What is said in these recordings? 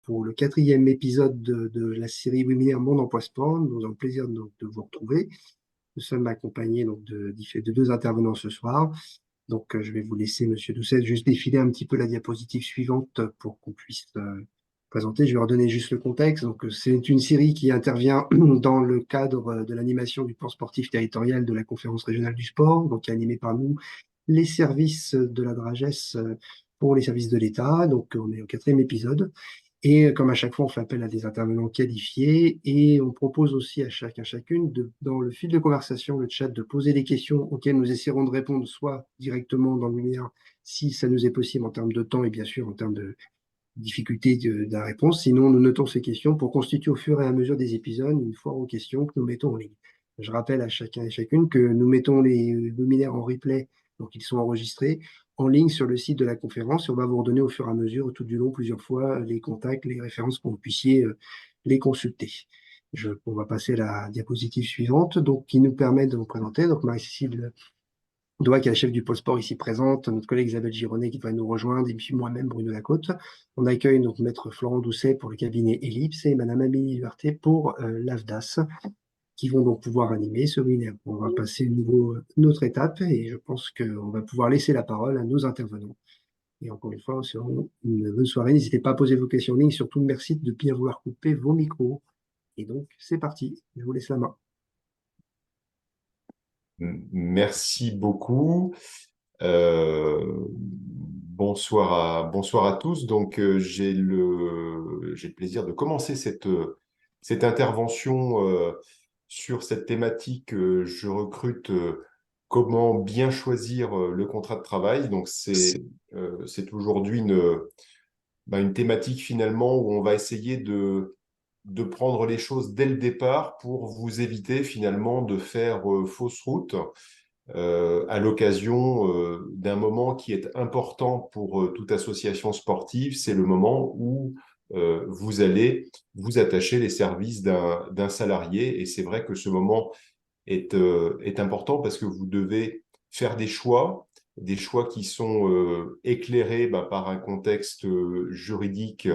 pour le quatrième épisode de la série webinaire Mon Emploi Sport. Nous avons le plaisir de vous retrouver. Nous sommes accompagnés donc de deux intervenants ce soir. Donc, je vais vous laisser, Monsieur Doucet, juste défiler un petit peu la diapositive suivante pour qu'on puisse présenter. Je vais redonner juste le contexte. Donc, c'est une série qui intervient dans le cadre de l'animation du plan sportif territorial de la Conférence régionale du sport, donc qui est animée par nous, les services de la DRAGES pour les services de l'État. Donc, on est au quatrième épisode. Et comme à chaque fois, on fait appel à des intervenants qualifiés et on propose aussi à chacun, chacune, dans le fil de conversation, le chat, de poser des questions auxquelles nous essaierons de répondre soit directement dans le webinaire, si ça nous est possible en termes de temps et bien sûr en termes de difficulté de la réponse. Sinon, nous notons ces questions pour constituer au fur et à mesure des épisodes une foire aux questions que nous mettons en ligne. Je rappelle à chacun et chacune que nous mettons les webinaires en replay, donc ils sont enregistrés en ligne sur le site de la conférence et on va vous redonner au fur et à mesure, tout du long, plusieurs fois, les contacts, les références pour que vous puissiez les consulter. On va passer à la diapositive suivante, donc, qui nous permet de vous présenter. Donc, Marie-Cécile Doigt, qui est la chef du pôle sport ici présente, notre collègue Isabelle Gironnet qui va nous rejoindre, et puis moi-même, Bruno Lacôte. On accueille donc Maître Florent Doucet pour le cabinet Ellipse et Madame Amélie Duarte pour l'AFDAS, qui vont donc pouvoir animer ce webinaire. On va passer une autre étape et je pense qu'on va pouvoir laisser la parole à nos intervenants. Et encore une fois, c'est une bonne soirée. N'hésitez pas à poser vos questions en ligne. Surtout, merci de bien vouloir couper vos micros. Et donc, c'est parti. Je vous laisse la main. Merci beaucoup. Bonsoir à tous. Donc, j'ai le plaisir de commencer cette intervention sur cette thématique. Je recrute comment bien choisir le contrat de travail. Donc, c'est aujourd'hui une thématique finalement où on va essayer de prendre les choses dès le départ pour vous éviter finalement de faire fausse route à l'occasion d'un moment qui est important pour toute association sportive. C'est le moment où vous allez vous attacher les services d'un salarié. Et c'est vrai que ce moment est important parce que vous devez faire des choix qui sont éclairés par un contexte juridique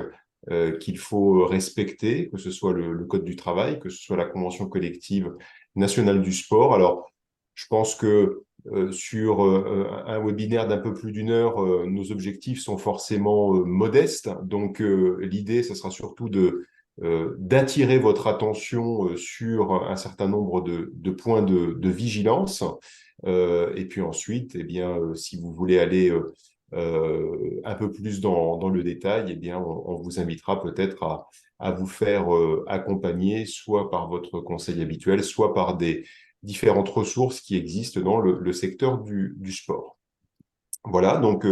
qu'il faut respecter, que ce soit le Code du travail, que ce soit la Convention collective nationale du sport. Alors, je pense que sur un webinaire d'un peu plus d'1 heure, nos objectifs sont forcément modestes. Donc, l'idée, ce sera surtout d'attirer votre attention sur un certain nombre de points de vigilance. Et puis ensuite, eh bien, si vous voulez aller un peu plus dans le détail, eh bien, on vous invitera peut-être à vous faire accompagner soit par votre conseil habituel, soit par des différentes ressources qui existent dans le secteur du sport. Voilà, donc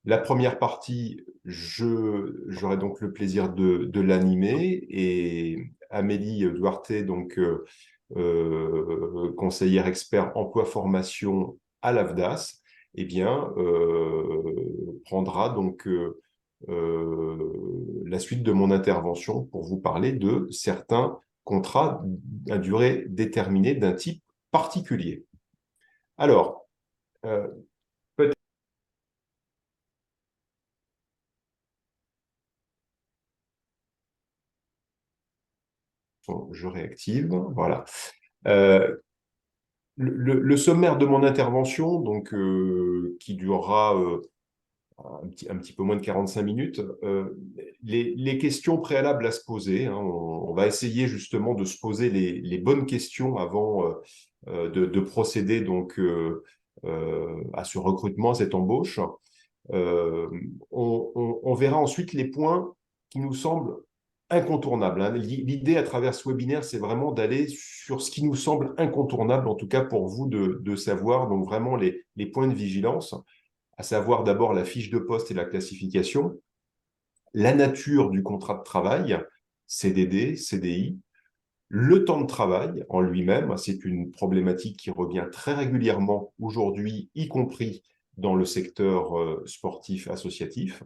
la première partie, j'aurai donc le plaisir de l'animer et Amélie Duarte, donc conseillère expert emploi formation à l'AFDAS, eh bien, prendra donc la suite de mon intervention pour vous parler de certains contrats à durée déterminée d'un type particulier. Alors, peut-être je réactive, voilà. Le sommaire de mon intervention, donc, qui durera un petit peu moins de 45 minutes, les questions préalables à se poser, hein, on va essayer justement de se poser les bonnes questions avant de procéder donc, à ce recrutement, à cette embauche. On verra ensuite les points qui nous semblent incontournables, hein. L'idée à travers ce webinaire, c'est vraiment d'aller sur ce qui nous semble incontournable, en tout cas pour vous de savoir, donc vraiment les points de vigilance, à savoir d'abord la fiche de poste et la classification, la nature du contrat de travail, CDD, CDI, le temps de travail en lui-même, c'est une problématique qui revient très régulièrement aujourd'hui, y compris dans le secteur sportif associatif.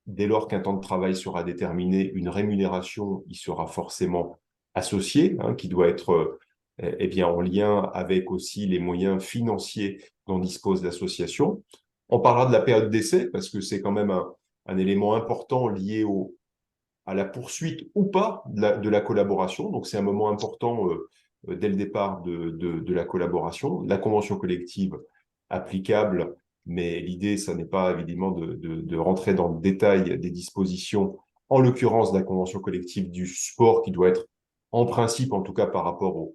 Dès lors qu'un temps de travail sera déterminé, une rémunération y sera forcément associée, hein, qui doit être eh bien, en lien avec aussi les moyens financiers dont dispose l'association. On parlera de la période d'essai, parce que c'est quand même un élément important lié à la poursuite ou pas de la collaboration. Donc, c'est un moment important dès le départ de la collaboration. La convention collective applicable, mais l'idée, ça n'est pas évidemment de rentrer dans le détail des dispositions, en l'occurrence de la convention collective du sport, qui doit être, en principe, en tout cas par rapport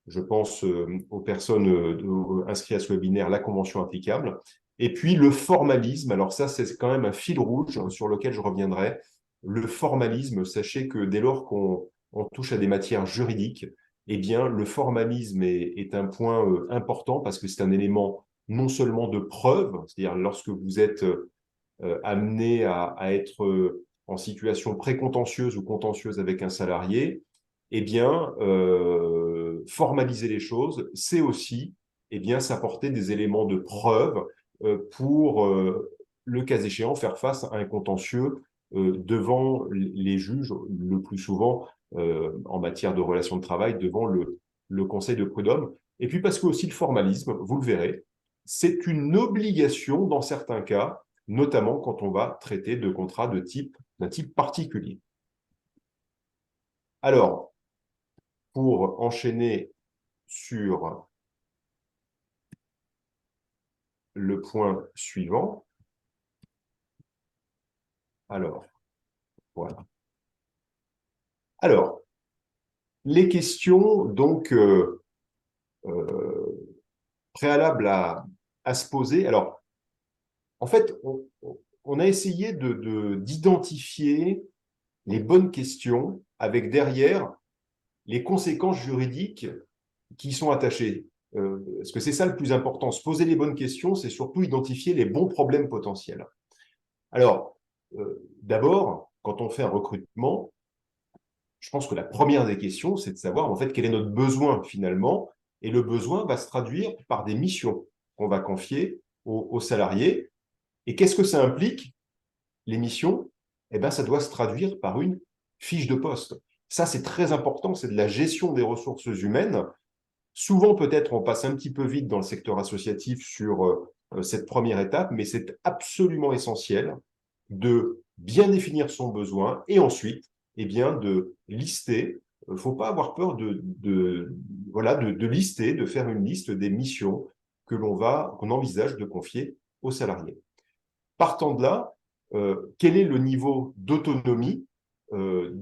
je pense, aux personnes inscrites à ce webinaire, la convention applicable. Et puis le formalisme, alors ça, c'est quand même un fil rouge sur lequel je reviendrai. Le formalisme, sachez que dès lors qu'on touche à des matières juridiques, eh bien, le formalisme est un point important parce que c'est un élément non seulement de preuve, c'est-à-dire lorsque vous êtes amené à être en situation précontentieuse ou contentieuse avec un salarié, eh bien, formaliser les choses, c'est aussi eh bien, s'apporter des éléments de preuve pour, le cas échéant, faire face à un contentieux devant les juges, le plus souvent en matière de relations de travail, devant le Conseil de prud'homme. Et puis parce que aussi le formalisme, vous le verrez, c'est une obligation dans certains cas, notamment quand on va traiter de contrats d'un type particulier. Alors, pour enchaîner sur le point suivant, alors, voilà. Alors, les questions, donc, préalables à se poser. Alors, en fait, on a essayé d'identifier les bonnes questions avec derrière les conséquences juridiques qui y sont attachées. Parce que c'est ça le plus important. Se poser les bonnes questions, c'est surtout identifier les bons problèmes potentiels. Alors, d'abord, quand on fait un recrutement, je pense que la première des questions, c'est de savoir en fait quel est notre besoin finalement. Et le besoin va se traduire par des missions qu'on va confier aux salariés. Et qu'est-ce que ça implique, les missions? Eh bien, ça doit se traduire par une fiche de poste. Ça, c'est très important, c'est de la gestion des ressources humaines. Souvent, peut-être, on passe un petit peu vite dans le secteur associatif sur cette première étape, mais c'est absolument essentiel de bien définir son besoin et ensuite, eh bien, de lister. Il ne faut pas avoir peur voilà, de lister, de faire une liste des missions qu'on envisage de confier aux salariés. Partant de là, quel est le niveau d'autonomie, de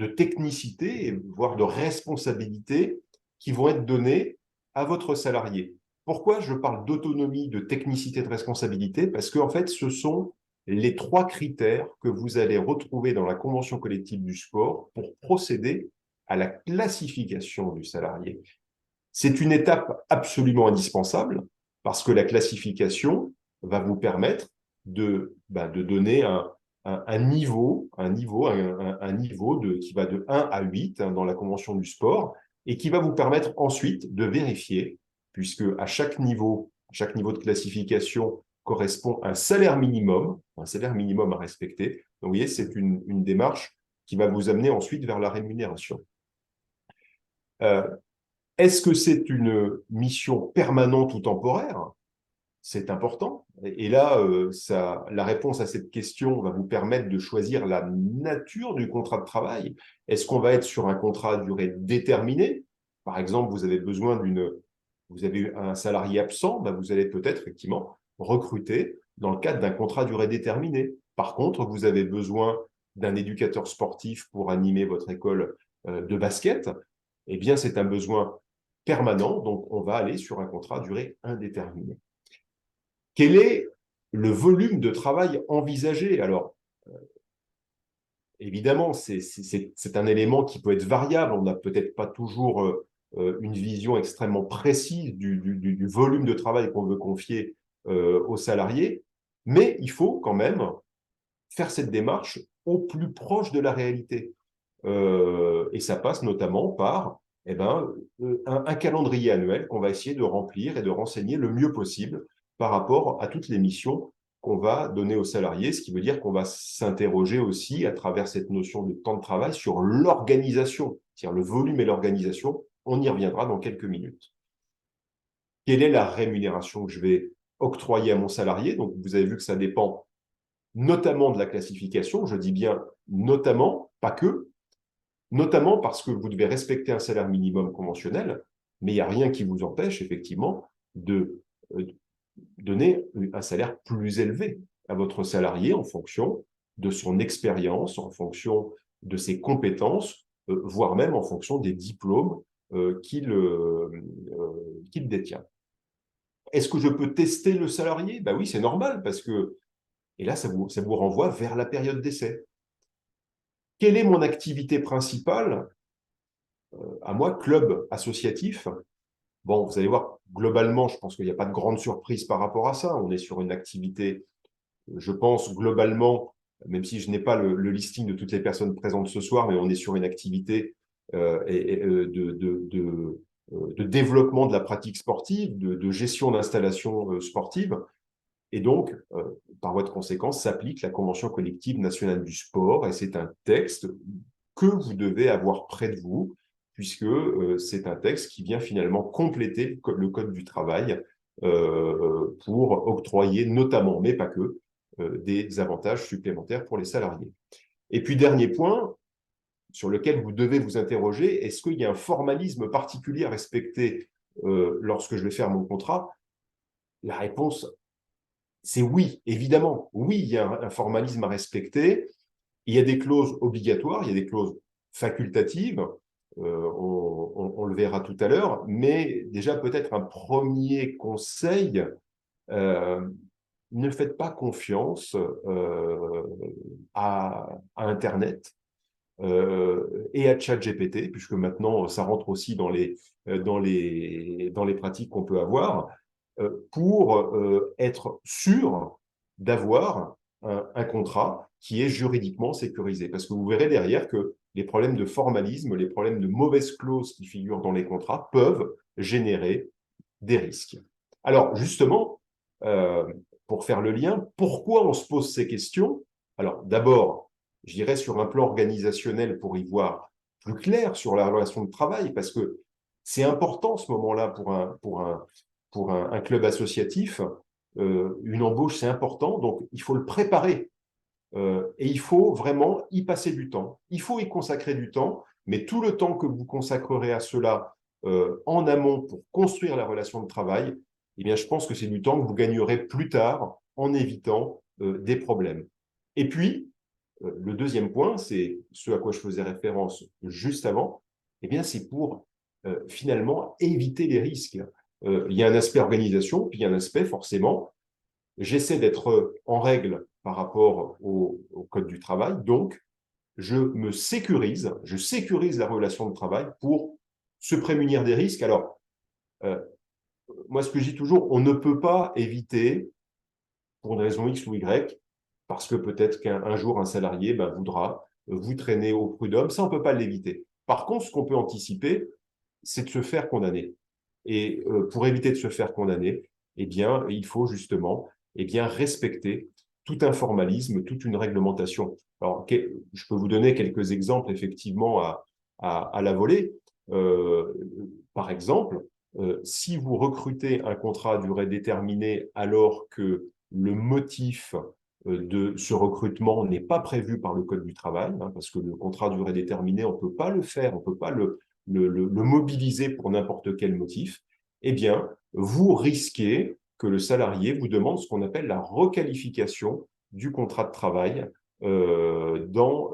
technicité, voire de responsabilité qui vont être données à votre salarié? Pourquoi je parle d'autonomie, de technicité, de responsabilité? Parce qu'en fait, ce sont les trois critères que vous allez retrouver dans la convention collective du sport pour procéder à la classification du salarié. C'est une étape absolument indispensable parce que la classification va vous permettre de donner un niveau qui va de 1 à 8 dans la convention du sport et qui va vous permettre ensuite de vérifier, puisque à chaque niveau de classification correspond un salaire minimum à respecter. Donc, vous voyez, c'est une démarche qui va vous amener ensuite vers la rémunération. Est-ce que c'est une mission permanente ou temporaire? C'est important. Et là, la réponse à cette question va vous permettre de choisir la nature du contrat de travail. Est-ce qu'on va être sur un contrat à durée déterminée? Par exemple, vous avez un salarié absent, vous allez peut-être effectivement recruter dans le cadre d'un contrat à durée déterminée. Par contre, vous avez besoin d'un éducateur sportif pour animer votre école de basket. Eh bien, c'est un besoin permanent, donc on va aller sur un contrat à durée indéterminée. Quel est le volume de travail envisagé? Alors, évidemment, c'est un élément qui peut être variable. On n'a peut-être pas toujours une vision extrêmement précise du volume de travail qu'on veut confier aux salariés, mais il faut quand même faire cette démarche au plus proche de la réalité. Et ça passe notamment par un calendrier annuel qu'on va essayer de remplir et de renseigner le mieux possible par rapport à toutes les missions qu'on va donner aux salariés, ce qui veut dire qu'on va s'interroger aussi à travers cette notion de temps de travail sur l'organisation, c'est-à-dire le volume et l'organisation. On y reviendra dans quelques minutes. Quelle est la rémunération que je vais octroyer à mon salarié? Donc, vous avez vu que ça dépend notamment de la classification, je dis bien notamment, pas que, notamment parce que vous devez respecter un salaire minimum conventionnel, mais il n'y a rien qui vous empêche effectivement de donner un salaire plus élevé à votre salarié en fonction de son expérience, en fonction de ses compétences, voire même en fonction des diplômes qu'il détient. Est-ce que je peux tester le salarié? Ben oui, c'est normal, parce que, et là, ça vous renvoie vers la période d'essai. Quelle est mon activité principale? À moi, club associatif. Bon, vous allez voir, globalement, je pense qu'il n'y a pas de grande surprise par rapport à ça. On est sur une activité, je pense, globalement, même si je n'ai pas le listing de toutes les personnes présentes ce soir, mais on est sur une activité de développement de la pratique sportive, de gestion d'installations sportives. Et donc, par voie de conséquence, s'applique la Convention collective nationale du sport, et c'est un texte que vous devez avoir près de vous, puisque c'est un texte qui vient finalement compléter le Code du travail pour octroyer notamment, mais pas que, des avantages supplémentaires pour les salariés. Et puis, dernier point sur lequel vous devez vous interroger, est-ce qu'il y a un formalisme particulier à respecter lorsque je vais faire mon contrat? La réponse, c'est oui, évidemment. Oui, il y a un formalisme à respecter. Il y a des clauses obligatoires, il y a des clauses facultatives, on le verra tout à l'heure, mais déjà peut-être un premier conseil, ne faites pas confiance à Internet et à ChatGPT, puisque maintenant ça rentre aussi dans les pratiques qu'on peut avoir, pour être sûr d'avoir un contrat qui est juridiquement sécurisé. Parce que vous verrez derrière que les problèmes de formalisme, les problèmes de mauvaises clauses qui figurent dans les contrats peuvent générer des risques. Alors justement, pour faire le lien, pourquoi on se pose ces questions? Alors d'abord, je dirais sur un plan organisationnel pour y voir plus clair sur la relation de travail, parce que c'est important ce moment-là pour un club associatif. Une embauche, c'est important, donc il faut le préparer. Et il faut vraiment y passer du temps. Il faut y consacrer du temps, mais tout le temps que vous consacrerez à cela en amont pour construire la relation de travail, eh bien, je pense que c'est du temps que vous gagnerez plus tard en évitant des problèmes. Et puis, le deuxième point, c'est ce à quoi je faisais référence juste avant, eh bien, c'est pour finalement éviter les risques. Il y a un aspect organisation, puis il y a un aspect forcément, j'essaie d'être en règle par rapport au code du travail, donc je sécurise la relation de travail pour se prémunir des risques. Alors, moi, ce que je dis toujours, on ne peut pas éviter, pour une raison X ou Y, parce que peut-être qu'un jour, un salarié voudra vous traîner au prud'homme. Ça, on ne peut pas l'éviter. Par contre, ce qu'on peut anticiper, c'est de se faire condamner. Et pour éviter de se faire condamner, eh bien, il faut justement respecter tout un formalisme, toute une réglementation. Alors, je peux vous donner quelques exemples, effectivement, à la volée. Par exemple, si vous recrutez un contrat à durée déterminée alors que le motif de ce recrutement n'est pas prévu par le Code du travail, hein, parce que le contrat à durée déterminée, on ne peut pas le faire, on ne peut pas le mobiliser pour n'importe quel motif, eh bien, vous risquez que le salarié vous demande ce qu'on appelle la requalification du contrat de travail devant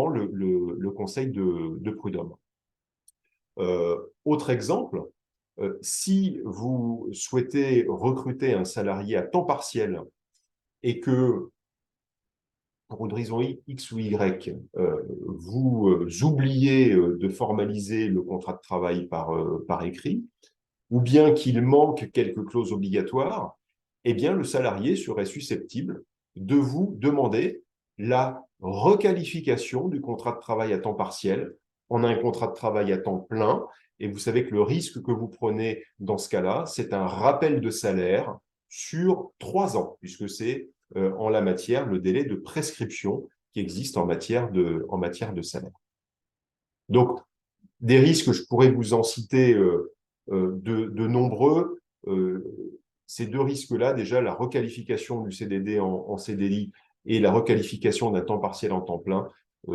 le conseil de prud'homme. Autre exemple, si vous souhaitez recruter un salarié à temps partiel et que, pour une raison X ou Y, vous oubliez de formaliser le contrat de travail par écrit, ou bien qu'il manque quelques clauses obligatoires, eh bien, le salarié serait susceptible de vous demander la requalification du contrat de travail à temps partiel en un contrat de travail à temps plein. Et vous savez que le risque que vous prenez dans ce cas-là, c'est un rappel de salaire sur 3 ans, puisque c'est en la matière le délai de prescription qui existe en matière de salaire. Donc, des risques, je pourrais vous en citer de nombreux. Ces deux risques-là, déjà, la requalification du CDD en CDI, et la requalification d'un temps partiel en temps plein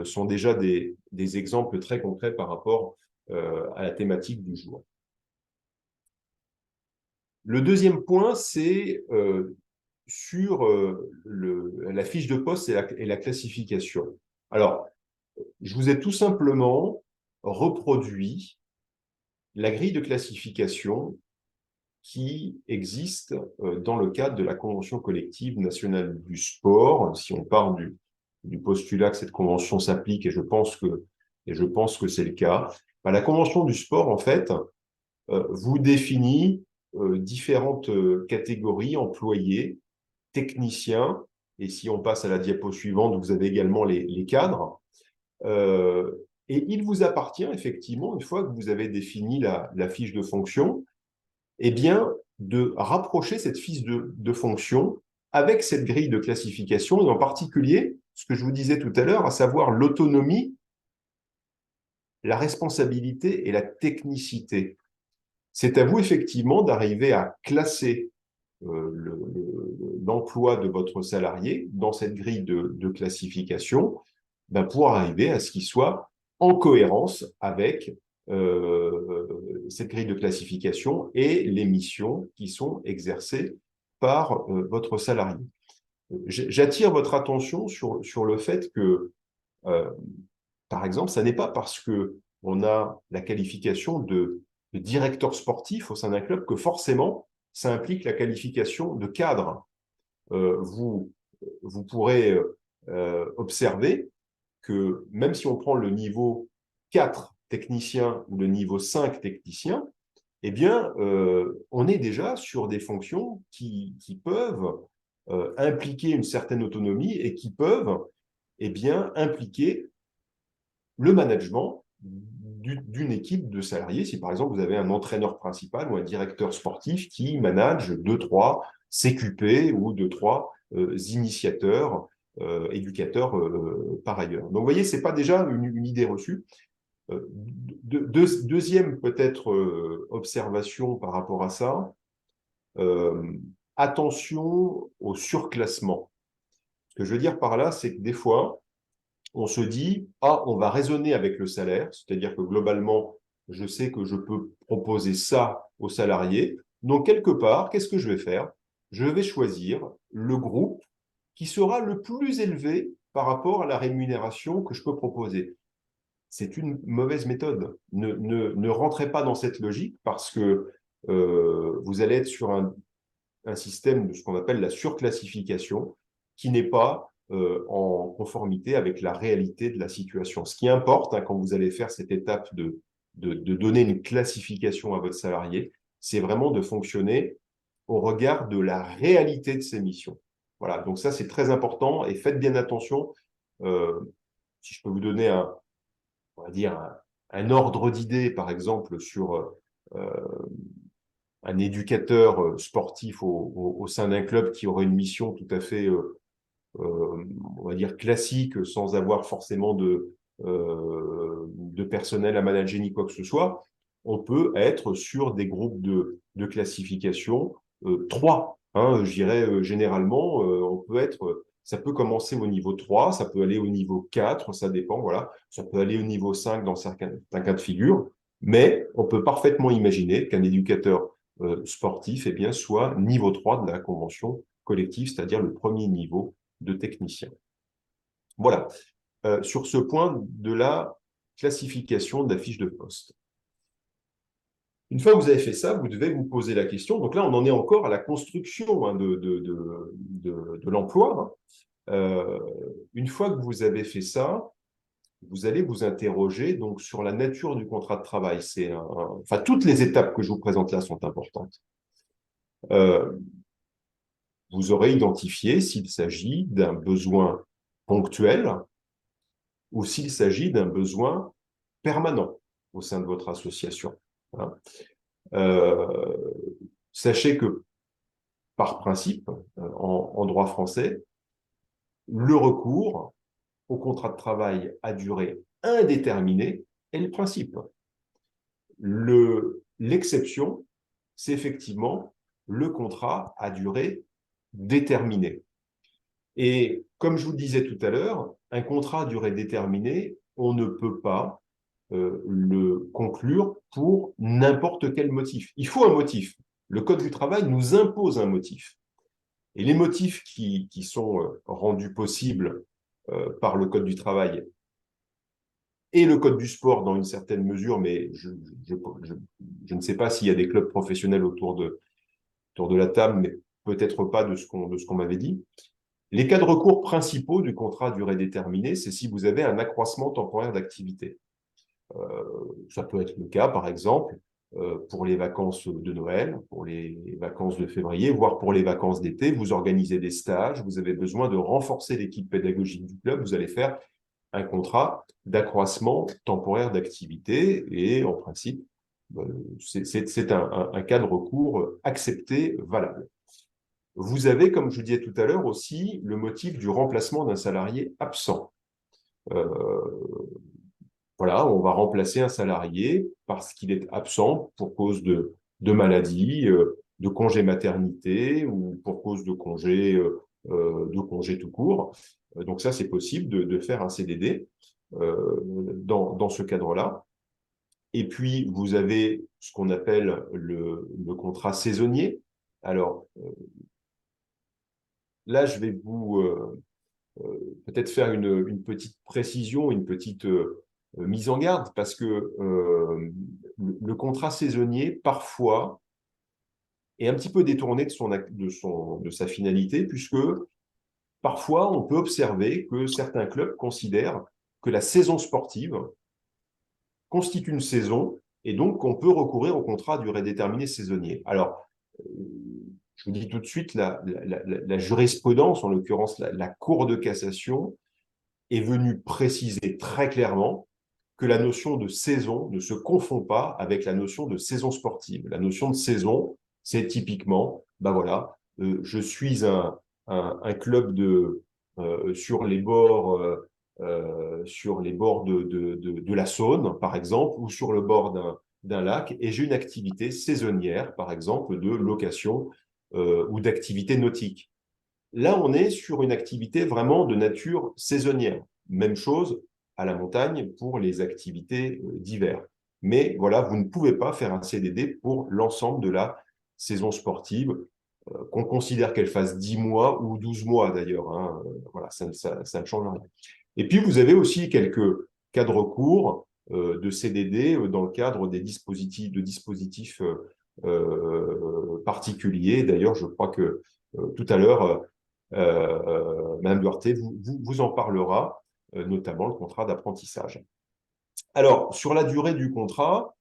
sont déjà des exemples très concrets par rapport à la thématique du jour. Le deuxième point, c'est sur la fiche de poste et la classification. Alors, je vous ai tout simplement reproduit la grille de classification qui existe dans le cadre de la Convention collective nationale du sport. Si on part du postulat que cette convention s'applique, et je pense que c'est le cas, la Convention du sport, en fait, vous définit différentes catégories, employés, techniciens, et si on passe à la diapo suivante, vous avez également les cadres. Et il vous appartient effectivement, une fois que vous avez défini la fiche de fonction, eh bien, de rapprocher cette fiche de fonction avec cette grille de classification, et en particulier, ce que je vous disais tout à l'heure, à savoir l'autonomie, la responsabilité et la technicité. C'est à vous effectivement d'arriver à classer l'emploi de votre salarié dans cette grille de classification pour arriver à ce qu'il soit en cohérence avec cette grille de classification et les missions qui sont exercées par votre salarié. J'attire votre attention sur le fait que, par exemple, ça n'est pas parce qu'on a la qualification de directeur sportif au sein d'un club que forcément ça implique la qualification de cadre. Vous pourrez observer que même si on prend le niveau 4 technicien ou le niveau 5 technicien, eh bien, on est déjà sur des fonctions qui peuvent impliquer une certaine autonomie et qui peuvent eh bien, impliquer le management d'une équipe de salariés. Si par exemple vous avez un entraîneur principal ou un directeur sportif qui manage 2-3 CQP ou 2-3 initiateurs, éducateurs par ailleurs. Donc vous voyez, ce n'est pas déjà une idée reçue. Deuxième peut-être observation par rapport à ça, attention au surclassement. Ce que je veux dire par là, c'est que des fois, on se dit, on va raisonner avec le salaire, c'est-à-dire que globalement, je sais que je peux proposer ça aux salariés. Donc, quelque part, qu'est-ce que je vais faire? Je vais choisir le groupe qui sera le plus élevé par rapport à la rémunération que je peux proposer. C'est une mauvaise méthode. Ne rentrez pas dans cette logique parce que vous allez être sur un système de ce qu'on appelle la surclassification qui n'est pas en conformité avec la réalité de la situation. Ce qui importe quand vous allez faire cette étape de donner une classification à votre salarié, c'est vraiment de fonctionner au regard de la réalité de ses missions. Voilà, donc ça c'est très important et faites bien attention. Si je peux vous donner on va dire un ordre d'idée, par exemple, sur un éducateur sportif au sein d'un club qui aurait une mission tout à fait on va dire classique, sans avoir forcément de personnel à manager ni quoi que ce soit, on peut être sur des groupes de classification 3. Je dirais généralement, ça peut commencer au niveau 3, ça peut aller au niveau 4, ça dépend, voilà. Ça peut aller au niveau 5 dans certains cas de figure, mais on peut parfaitement imaginer qu'un éducateur sportif soit niveau 3 de la convention collective, c'est-à-dire le premier niveau de technicien. Voilà, sur ce point de la classification de la fiche de poste. Une fois que vous avez fait ça, vous devez vous poser la question. Donc là, on en est encore à la construction de l'emploi. Une fois que vous avez fait ça, vous allez vous interroger donc sur la nature du contrat de travail. Enfin, toutes les étapes que je vous présente là sont importantes. Vous aurez identifié s'il s'agit d'un besoin ponctuel ou s'il s'agit d'un besoin permanent au sein de votre association. Sachez que, par principe, en droit français, le recours au contrat de travail à durée indéterminée est le principe. L'exception, c'est effectivement le contrat à durée déterminée. Et comme je vous le disais tout à l'heure, un contrat à durée déterminée, on ne peut pas le conclure pour n'importe quel motif. Il faut un motif. Le Code du travail nous impose un motif. Et les motifs qui sont rendus possibles par le Code du travail et le Code du sport dans une certaine mesure, mais je ne sais pas s'il y a des clubs professionnels autour de la table, mais peut-être pas de ce qu'on m'avait dit. Les cas de recours principaux du contrat à durée déterminée, c'est si vous avez un accroissement temporaire d'activité. Ça peut être le cas, par exemple, pour les vacances de Noël, pour les vacances de février, voire pour les vacances d'été. Vous organisez des stages, vous avez besoin de renforcer l'équipe pédagogique du club, vous allez faire un contrat d'accroissement temporaire d'activité et en principe, c'est un cas de recours accepté, valable. Vous avez, comme je vous disais tout à l'heure, aussi le motif du remplacement d'un salarié absent. Voilà, on va remplacer un salarié parce qu'il est absent pour cause de maladie, de congé maternité ou pour cause de congé tout court. Donc ça, c'est possible de faire un CDD dans ce cadre-là. Et puis, vous avez ce qu'on appelle le contrat saisonnier. Alors, là, je vais vous peut-être faire une petite précision, une petite mise en garde, parce que le contrat saisonnier, parfois, est un petit peu détourné de sa finalité, puisque parfois, on peut observer que certains clubs considèrent que la saison sportive constitue une saison, et donc on peut recourir au contrat à durée déterminée saisonnier. Alors, je vous dis tout de suite, la jurisprudence, en l'occurrence la Cour de cassation, est venue préciser très clairement que la notion de saison ne se confond pas avec la notion de saison sportive. La notion de saison, c'est typiquement, ben voilà, je suis un club sur les bords de la Saône, par exemple, ou sur le bord d'un lac, et j'ai une activité saisonnière, par exemple, de location ou d'activité nautique. Là, on est sur une activité vraiment de nature saisonnière. Même chose à la montagne pour les activités d'hiver. Mais voilà, vous ne pouvez pas faire un CDD pour l'ensemble de la saison sportive, qu'on considère qu'elle fasse 10 mois ou 12 mois d'ailleurs. Hein. Voilà, ça ne change rien. Et puis, vous avez aussi quelques cas de recours de CDD dans le cadre des dispositifs particuliers. D'ailleurs, je crois que tout à l'heure, Madame Duarte vous en parlera, notamment le contrat d'apprentissage. Alors, sur la durée du contrat,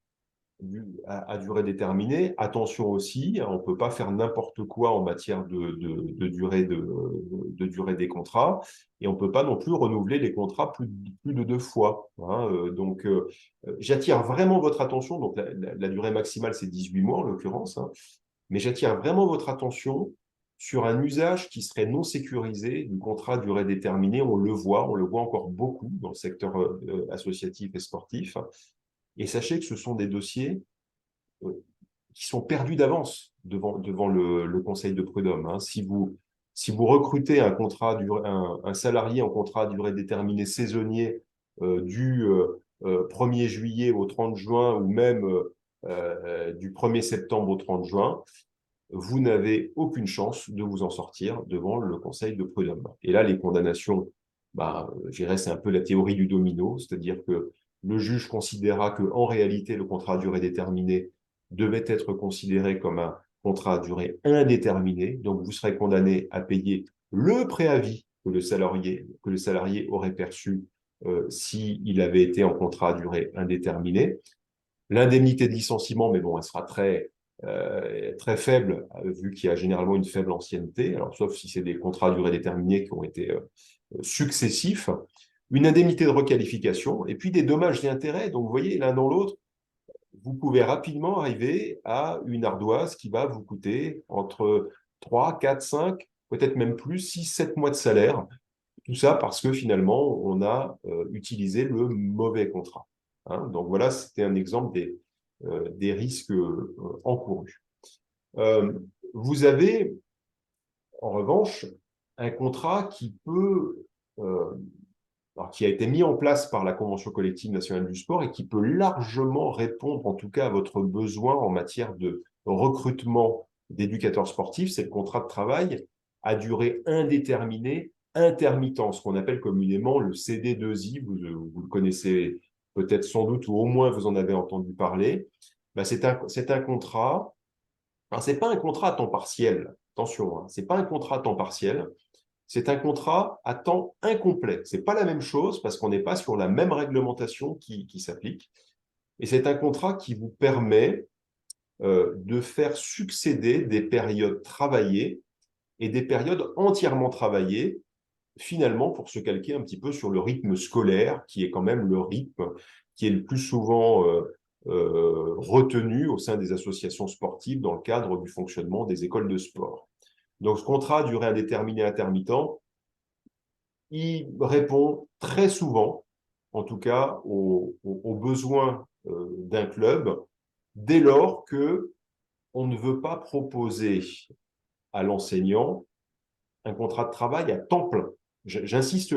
à durée déterminée, attention aussi, on ne peut pas faire n'importe quoi en matière de durée des contrats, et on ne peut pas non plus renouveler les contrats plus de 2 fois. Hein, donc, j'attire vraiment votre attention, donc la durée maximale, c'est 18 mois en l'occurrence, hein, mais j'attire vraiment votre attention sur un usage qui serait non sécurisé du contrat à durée déterminée. On le voit encore beaucoup dans le secteur associatif et sportif. Et sachez que ce sont des dossiers qui sont perdus d'avance devant le conseil de prud'homme. Hein. Si vous recrutez un salarié en contrat à durée déterminée saisonnier du 1er juillet au 30 juin ou même du 1er septembre au 30 juin, vous n'avez aucune chance de vous en sortir devant le conseil de prud'homme. Et là, les condamnations, je dirais, c'est un peu la théorie du domino, c'est-à-dire que le juge considéra qu'en réalité, le contrat à durée déterminée devait être considéré comme un contrat à durée indéterminée, donc vous serez condamné à payer le préavis que le salarié aurait perçu s'il avait été en contrat à durée indéterminée. L'indemnité de licenciement, mais bon, elle sera très faible, vu qu'il y a généralement une faible ancienneté, alors sauf si c'est des contrats à durée déterminée qui ont été successifs, une indemnité de requalification, et puis des dommages et intérêts. Donc, vous voyez, l'un dans l'autre, vous pouvez rapidement arriver à une ardoise qui va vous coûter entre 3, 4, 5, peut-être même plus, 6, 7 mois de salaire. Tout ça parce que finalement, on a utilisé le mauvais contrat. Hein. Donc voilà, c'était un exemple des risques encourus. Vous avez, en revanche, un contrat qui peut, alors qui a été mis en place par la Convention collective nationale du sport et qui peut largement répondre, en tout cas, à votre besoin en matière de recrutement d'éducateurs sportifs. C'est le contrat de travail à durée indéterminée, intermittent, ce qu'on appelle communément le CD2I. Vous le connaissez peut-être sans doute, ou au moins vous en avez entendu parler. Ben, c'est un contrat. Alors, ce n'est pas un contrat à temps partiel. Attention, hein, ce n'est pas un contrat à temps partiel. C'est un contrat à temps incomplet. Ce n'est pas la même chose parce qu'on n'est pas sur la même réglementation qui s'applique. Et c'est un contrat qui vous permet de faire succéder des périodes travaillées et des périodes entièrement travaillées, finalement pour se calquer un petit peu sur le rythme scolaire, qui est quand même le rythme qui est le plus souvent retenu au sein des associations sportives dans le cadre du fonctionnement des écoles de sport. Donc, ce contrat à durée indéterminée intermittent, il répond très souvent, en tout cas, aux besoins d'un club, dès lors que on ne veut pas proposer à l'enseignant un contrat de travail à temps plein. J'insiste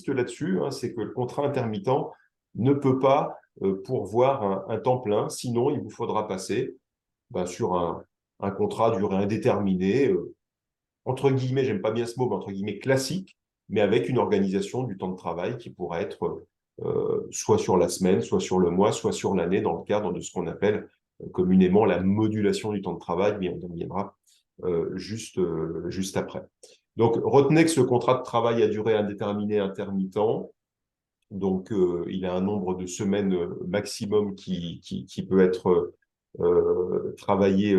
là-dessus, hein, c'est que le contrat intermittent ne peut pas pourvoir un temps plein, sinon il vous faudra passer sur un contrat à durée indéterminée, entre guillemets, j'aime pas bien ce mot, mais entre guillemets classique, mais avec une organisation du temps de travail qui pourrait être soit sur la semaine, soit sur le mois, soit sur l'année, dans le cadre de ce qu'on appelle communément la modulation du temps de travail, mais on y reviendra juste après. Donc, retenez que ce contrat de travail à durée indéterminée intermittent, donc il a un nombre de semaines maximum qui peut être travaillé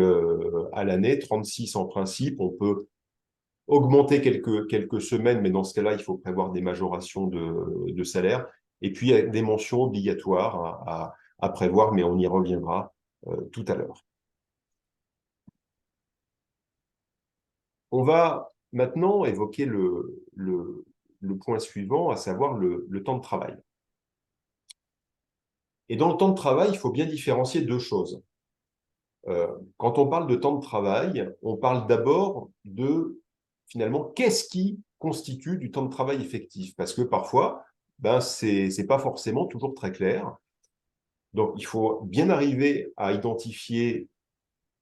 à l'année, 36 en principe. On peut augmenter quelques semaines, mais dans ce cas-là, il faut prévoir des majorations de salaire. Et puis, il y a des mentions obligatoires à prévoir, mais on y reviendra tout à l'heure. On va maintenant évoquer le point suivant, à savoir le temps de travail. Et dans le temps de travail, il faut bien différencier deux choses. Quand on parle de temps de travail, on parle d'abord de, finalement, qu'est-ce qui constitue du temps de travail effectif? Parce que parfois, ce n'est pas forcément toujours très clair. Donc, il faut bien arriver à identifier,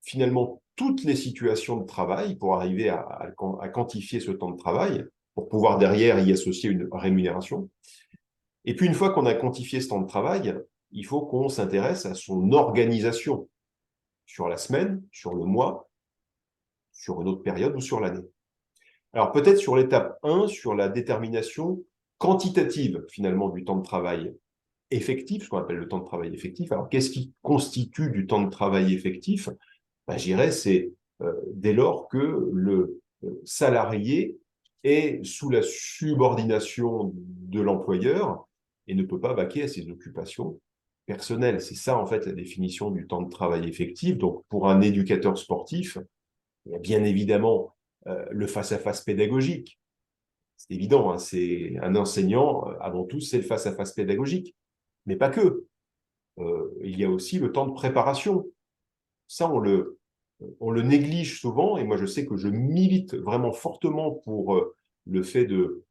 finalement, toutes les situations de travail pour arriver à quantifier ce temps de travail, pour pouvoir derrière y associer une rémunération. Et puis, une fois qu'on a quantifié ce temps de travail, il faut qu'on s'intéresse à son organisation sur la semaine, sur le mois, sur une autre période ou sur l'année. Alors peut-être sur l'étape 1, sur la détermination quantitative finalement du temps de travail effectif, ce qu'on appelle le temps de travail effectif. Alors qu'est-ce qui constitue du temps de travail effectif? Je dirais c'est dès lors que le salarié est sous la subordination de l'employeur et ne peut pas vaquer à ses occupations personnelles. C'est ça en fait la définition du temps de travail effectif. Donc pour un éducateur sportif, il y a bien évidemment le face-à-face pédagogique. C'est évident, hein, c'est un enseignant, avant tout, c'est le face-à-face pédagogique. Mais pas que. Il y a aussi le temps de préparation. Ça, on le néglige souvent, et moi, je sais que je milite vraiment fortement pour le fait de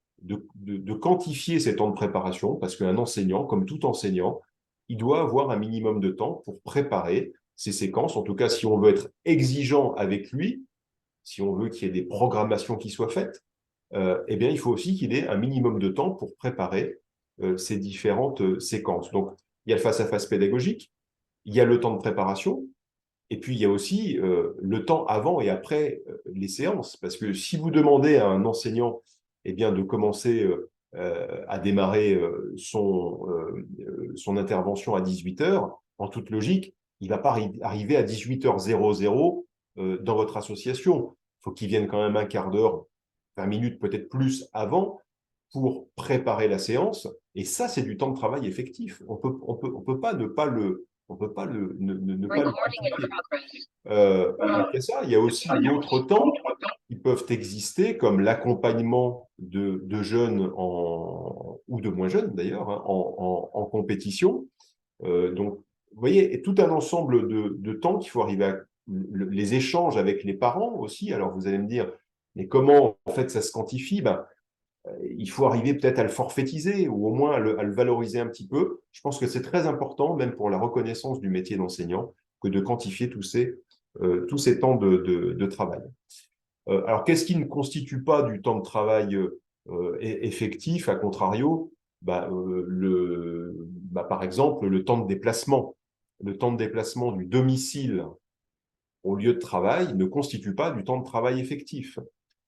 quantifier ces temps de préparation, parce qu'un enseignant, comme tout enseignant, il doit avoir un minimum de temps pour préparer ses séquences. En tout cas, si on veut être exigeant avec lui, si on veut qu'il y ait des programmations qui soient faites, eh bien, il faut aussi qu'il ait un minimum de temps pour préparer ces différentes séquences. Donc, il y a le face-à-face pédagogique, il y a le temps de préparation, et puis il y a aussi le temps avant et après les séances. Parce que si vous demandez à un enseignant eh bien, de commencer à démarrer son intervention à 18 heures, en toute logique, il ne va pas arriver à 18h00 dans votre association. Il faut qu'il vienne quand même un quart d'heure, 20 minutes, peut-être plus avant, pour préparer la séance. Et ça, c'est du temps de travail effectif. On peut pas ne pas le, on peut pas ne pas le quantifier. Après ça, il y a aussi d'autres temps qui peuvent exister, comme l'accompagnement de jeunes ou de moins jeunes d'ailleurs, hein, en compétition. Donc, vous voyez, et tout un ensemble de temps qu'il faut arriver à les échanges avec les parents aussi. Alors, vous allez me dire, Et comment, en fait, ça se quantifie? Ben, il faut arriver peut-être à le forfaitiser ou au moins à le valoriser un petit peu. Je pense que c'est très important, même pour la reconnaissance du métier d'enseignant, que de quantifier tous ces temps de travail. Alors, qu'est-ce qui ne constitue pas du temps de travail effectif, à contrario? Par exemple, le temps de déplacement. Le temps de déplacement du domicile au lieu de travail ne constitue pas du temps de travail effectif.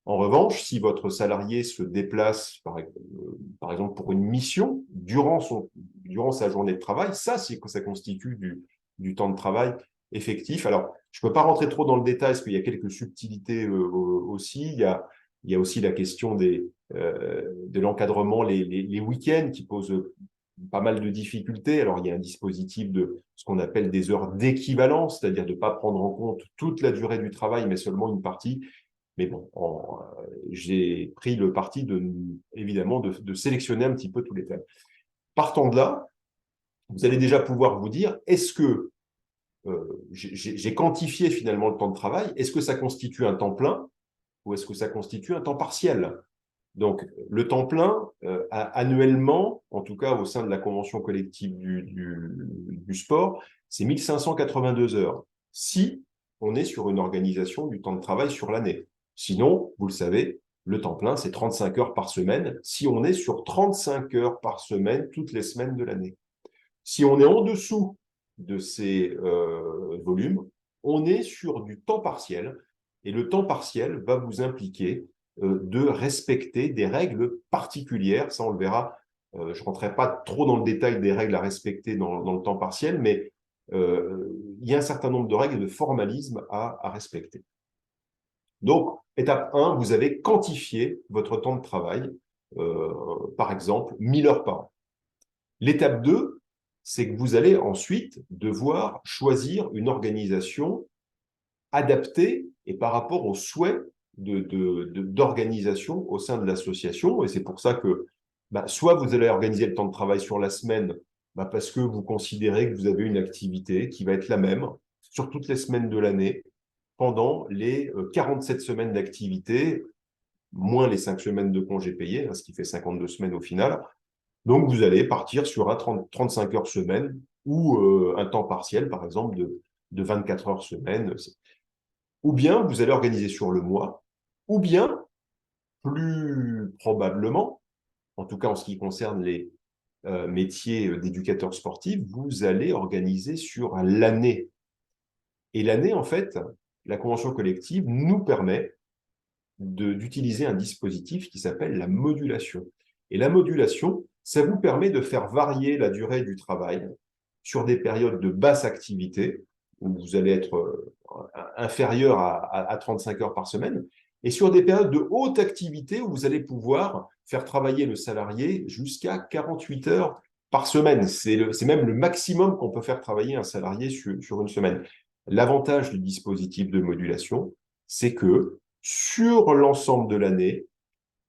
En revanche, si votre salarié se déplace, par exemple, pour une mission, durant sa journée de travail, ça constitue du temps de travail effectif. Alors, je ne peux pas rentrer trop dans le détail, parce qu'il y a quelques subtilités aussi. Il y a aussi la question de l'encadrement les week-ends qui pose pas mal de difficultés. Alors, il y a un dispositif de ce qu'on appelle des heures d'équivalence, c'est-à-dire de ne pas prendre en compte toute la durée du travail, mais seulement une partie. Mais bon, j'ai pris le parti évidemment de sélectionner un petit peu tous les thèmes. Partant de là, vous allez déjà pouvoir vous dire, est-ce que j'ai quantifié finalement le temps de travail? Est-ce que ça constitue un temps plein ou est-ce que ça constitue un temps partiel? Donc, le temps plein, annuellement, en tout cas au sein de la convention collective du sport, c'est 1582 heures. Si on est sur une organisation du temps de travail sur l'année. Sinon, vous le savez, le temps plein, c'est 35 heures par semaine, si on est sur 35 heures par semaine toutes les semaines de l'année. Si on est en dessous de ces volumes, on est sur du temps partiel, et le temps partiel va vous impliquer de respecter des règles particulières. Ça, on le verra. Je ne rentrerai pas trop dans le détail des règles à respecter dans le temps partiel, mais il y a un certain nombre de règles de formalisme à respecter. Donc, étape 1, vous avez quantifié votre temps de travail, par exemple, 1000 heures par an. L'étape 2, c'est que vous allez ensuite devoir choisir une organisation adaptée et par rapport aux souhaits d'organisation au sein de l'association. Et c'est pour ça que soit vous allez organiser le temps de travail sur la semaine, parce que vous considérez que vous avez une activité qui va être la même sur toutes les semaines de l'année, pendant les 47 semaines d'activité, moins les 5 semaines de congés payés, ce qui fait 52 semaines au final. Donc, vous allez partir sur un 35 heures semaine ou un temps partiel, par exemple, de 24 heures semaine. Ou bien, vous allez organiser sur le mois, ou bien, plus probablement, en tout cas en ce qui concerne les métiers d'éducateur sportif, vous allez organiser sur l'année. Et l'année, en fait, la convention collective nous permet d'utiliser un dispositif qui s'appelle la modulation. Et la modulation, ça vous permet de faire varier la durée du travail sur des périodes de basse activité, où vous allez être inférieur à 35 heures par semaine, et sur des périodes de haute activité, où vous allez pouvoir faire travailler le salarié jusqu'à 48 heures par semaine. C'est même le maximum qu'on peut faire travailler un salarié sur une semaine. L'avantage du dispositif de modulation, c'est que sur l'ensemble de l'année,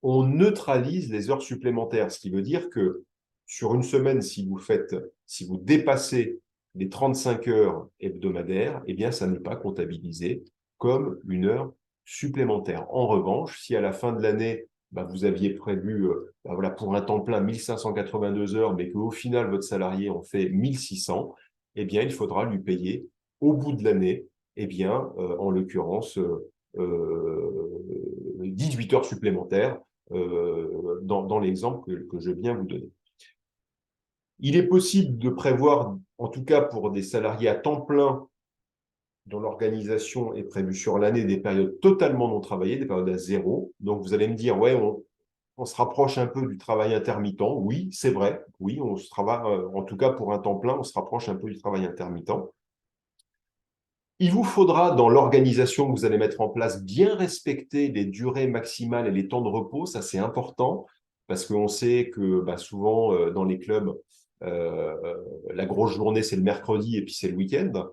on neutralise les heures supplémentaires, ce qui veut dire que sur une semaine, si vous dépassez les 35 heures hebdomadaires, eh bien, ça n'est pas comptabilisé comme une heure supplémentaire. En revanche, si à la fin de l'année, vous aviez prévu pour un temps plein 1582 heures, mais qu'au final, votre salarié en fait 1600, eh bien, il faudra lui payer au bout de l'année, eh bien, en l'occurrence, 18 heures supplémentaires dans l'exemple que je viens vous donner. Il est possible de prévoir, en tout cas pour des salariés à temps plein, dont l'organisation est prévue sur l'année, des périodes totalement non travaillées, des périodes à zéro. Donc vous allez me dire, ouais, on se rapproche un peu du travail intermittent. Oui, c'est vrai. Oui, on se travaille, en tout cas pour un temps plein, on se rapproche un peu du travail intermittent. Il vous faudra, dans l'organisation que vous allez mettre en place, bien respecter les durées maximales et les temps de repos. Ça, c'est important parce qu'on sait que souvent, dans les clubs, la grosse journée, c'est le mercredi et puis c'est le week-end.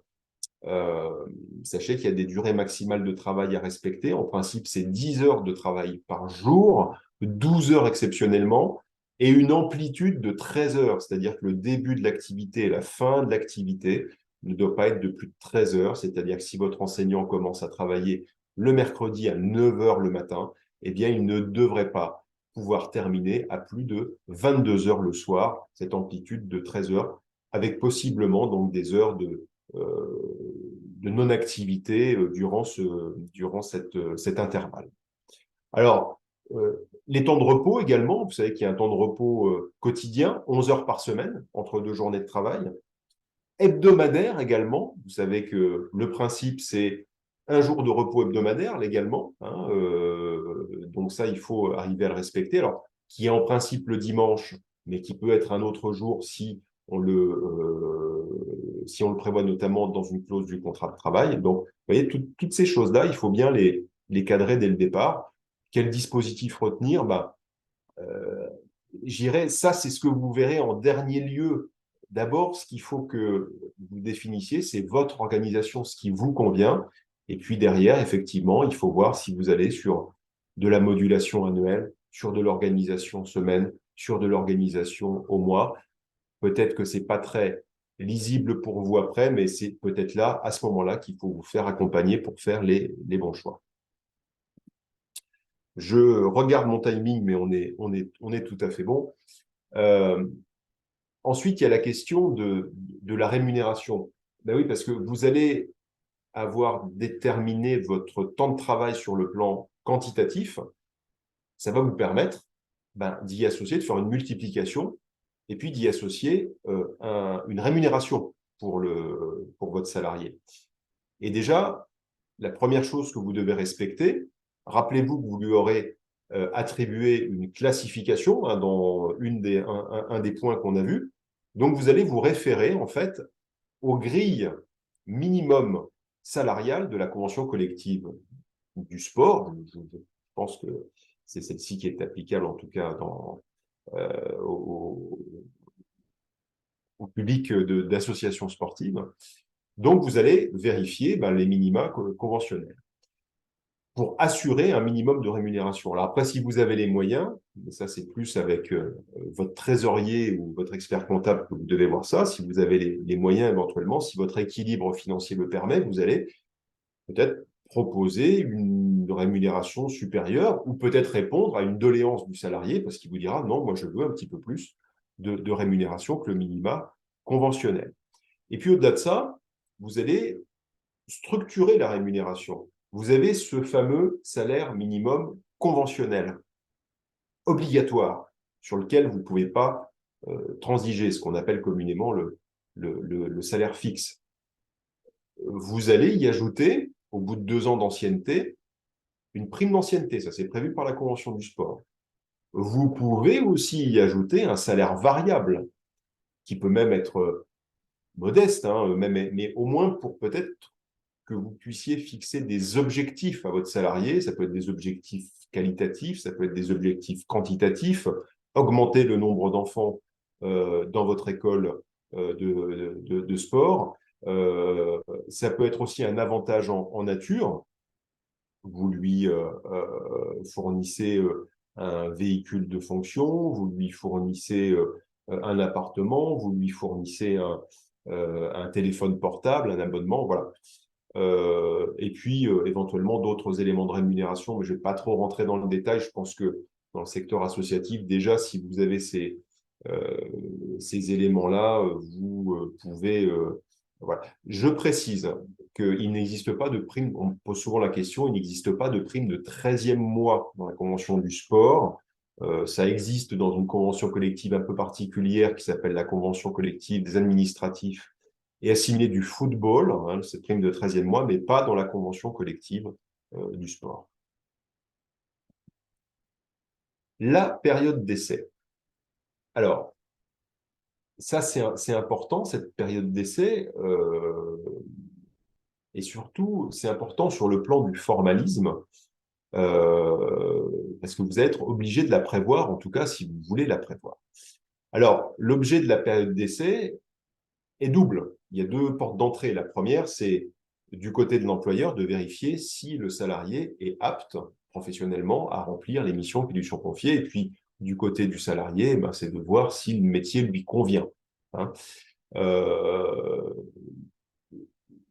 Sachez qu'il y a des durées maximales de travail à respecter. En principe, c'est 10 heures de travail par jour, 12 heures exceptionnellement, et une amplitude de 13 heures. C'est-à-dire que le début de l'activité et la fin de l'activité ne doit pas être de plus de 13 heures. C'est-à-dire que si votre enseignant commence à travailler le mercredi à 9 heures le matin, eh bien, il ne devrait pas pouvoir terminer à plus de 22 heures le soir, cette amplitude de 13 heures, avec possiblement donc des heures de non-activité durant cet intervalle. Alors, les temps de repos également, vous savez qu'il y a un temps de repos quotidien, 11 heures par semaine, entre 2 journées de travail. Hebdomadaire également, vous savez que le principe, c'est un jour de repos hebdomadaire légalement, hein, donc ça, il faut arriver à le respecter. Alors, qui est en principe le dimanche, mais qui peut être un autre jour si on le prévoit notamment dans une clause du contrat de travail. Donc, vous voyez, toutes ces choses-là, il faut bien les cadrer dès le départ. Quel dispositif retenir? J'irai, ça, c'est ce que vous verrez en dernier lieu. D'abord, ce qu'il faut que vous définissiez, c'est votre organisation, ce qui vous convient. Et puis derrière, effectivement, il faut voir si vous allez sur de la modulation annuelle, sur de l'organisation semaine, sur de l'organisation au mois. Peut-être que c'est pas très lisible pour vous après, mais c'est peut-être là, à ce moment-là, qu'il faut vous faire accompagner pour faire les bons choix. Je regarde mon timing, mais on est tout à fait bon. Euh, Ensuite, il y a la question de la rémunération. Ben oui, parce que vous allez avoir déterminé votre temps de travail sur le plan quantitatif. Ça va vous permettre d'y associer, de faire une multiplication et puis d'y associer une rémunération pour votre salarié. Et déjà, la première chose que vous devez respecter, rappelez-vous que vous lui aurez attribué une classification dans un des points qu'on a vus. Donc, vous allez vous référer en fait aux grilles minimum salariales de la convention collective du sport. Je pense que c'est celle-ci qui est applicable en tout cas au public d'associations sportives. Donc, vous allez vérifier les minima conventionnels pour assurer un minimum de rémunération. Alors après, si vous avez les moyens, mais ça c'est plus avec votre trésorier ou votre expert comptable que vous devez voir ça, si vous avez les moyens éventuellement, si votre équilibre financier le permet, vous allez peut-être proposer une rémunération supérieure ou peut-être répondre à une doléance du salarié parce qu'il vous dira non, moi je veux un petit peu plus de rémunération que le minima conventionnel. Et puis au-delà de ça, vous allez structurer la rémunération. Vous avez ce fameux salaire minimum conventionnel, obligatoire, sur lequel vous ne pouvez pas transiger, ce qu'on appelle communément le salaire fixe. Vous allez y ajouter, au bout de 2 ans d'ancienneté, une prime d'ancienneté. Ça, c'est prévu par la Convention du sport. Vous pouvez aussi y ajouter un salaire variable, qui peut même être modeste, hein, mais au moins pour peut-être que vous puissiez fixer des objectifs à votre salarié. Ça peut être des objectifs qualitatifs, ça peut être des objectifs quantitatifs, augmenter le nombre d'enfants dans votre école de sport. Ça peut être aussi un avantage en nature. Vous lui fournissez un véhicule de fonction, vous lui fournissez un appartement, vous lui fournissez un téléphone portable, un abonnement, voilà. Et puis éventuellement d'autres éléments de rémunération, mais je ne vais pas trop rentrer dans le détail. Je pense que dans le secteur associatif, déjà, si vous avez ces éléments-là, vous pouvez... voilà. Je précise qu'il n'existe pas de prime, on me pose souvent la question, il n'existe pas de prime de 13e mois dans la convention du sport. Ça existe dans une convention collective un peu particulière qui s'appelle la convention collective des administratifs et assigné du football, hein, cette prime de 13e mois, mais pas dans la convention collective du sport. La période d'essai. Alors, ça, c'est important, cette période d'essai, et surtout, c'est important sur le plan du formalisme, parce que vous allez être obligé de la prévoir, en tout cas, si vous voulez la prévoir. Alors, l'objet de la période d'essai est double. Il y a 2 portes d'entrée. La première, c'est du côté de l'employeur de vérifier si le salarié est apte professionnellement à remplir les missions qui lui sont confiées. Et puis, du côté du salarié, c'est de voir si le métier lui convient. Hein. Je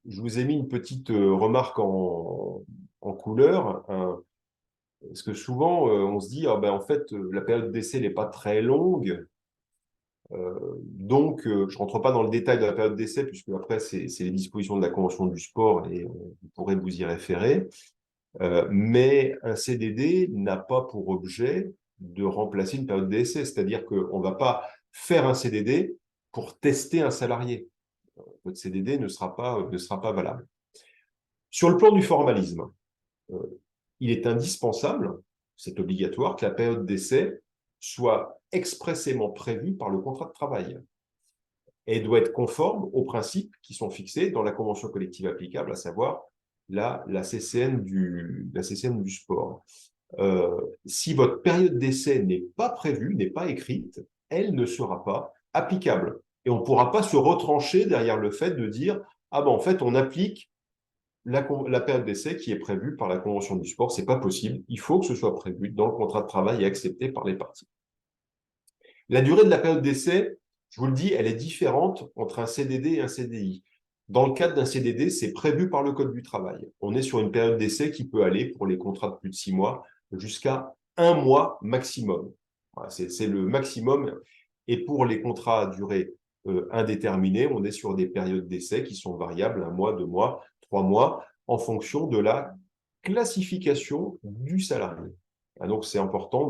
vous ai mis une petite remarque en couleur, parce que souvent, on se dit, ah ben, en fait, la période d'essai n'est pas très longue, donc je ne rentre pas dans le détail de la période d'essai, puisque après, c'est les dispositions de la Convention du sport et vous pourrez vous y référer. Mais un CDD n'a pas pour objet de remplacer une période d'essai, c'est-à-dire qu'on ne va pas faire un CDD pour tester un salarié. Votre CDD ne sera pas valable. Sur le plan du formalisme, il est indispensable, c'est obligatoire, que la période d'essai soit expressément prévue par le contrat de travail et doit être conforme aux principes qui sont fixés dans la convention collective applicable, à savoir la CCN du sport. Si votre période d'essai n'est pas prévue, n'est pas écrite, elle ne sera pas applicable. Et on ne pourra pas se retrancher derrière le fait de dire « Ah ben en fait, on applique la période d'essai qui est prévue par la Convention du sport. » Ce n'est pas possible. Il faut que ce soit prévu dans le contrat de travail et accepté par les parties. La durée de la période d'essai, je vous le dis, elle est différente entre un CDD et un CDI. Dans le cadre d'un CDD, c'est prévu par le Code du travail. On est sur une période d'essai qui peut aller, pour les contrats de plus de 6 mois, jusqu'à 1 mois maximum. Voilà, c'est le maximum. Et pour les contrats à durée indéterminée, on est sur des périodes d'essai qui sont variables, 1 mois, 2 mois, 3 mois, en fonction de la classification du salarié. Donc, c'est important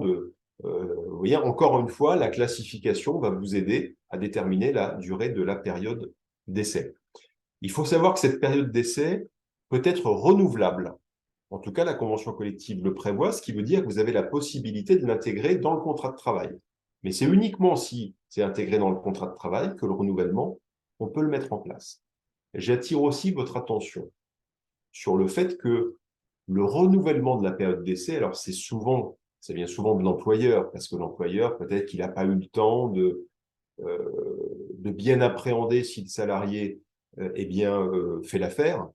vous voyez, encore une fois, la classification va vous aider à déterminer la durée de la période d'essai. Il faut savoir que cette période d'essai peut être renouvelable. En tout cas, la convention collective le prévoit, ce qui veut dire que vous avez la possibilité de l'intégrer dans le contrat de travail. Mais c'est uniquement si c'est intégré dans le contrat de travail que le renouvellement, on peut le mettre en place. J'attire aussi votre attention sur le fait que le renouvellement de la période d'essai, alors ça vient souvent de l'employeur, parce que l'employeur, peut-être qu'il n'a pas eu le temps de bien appréhender si le salarié fait l'affaire.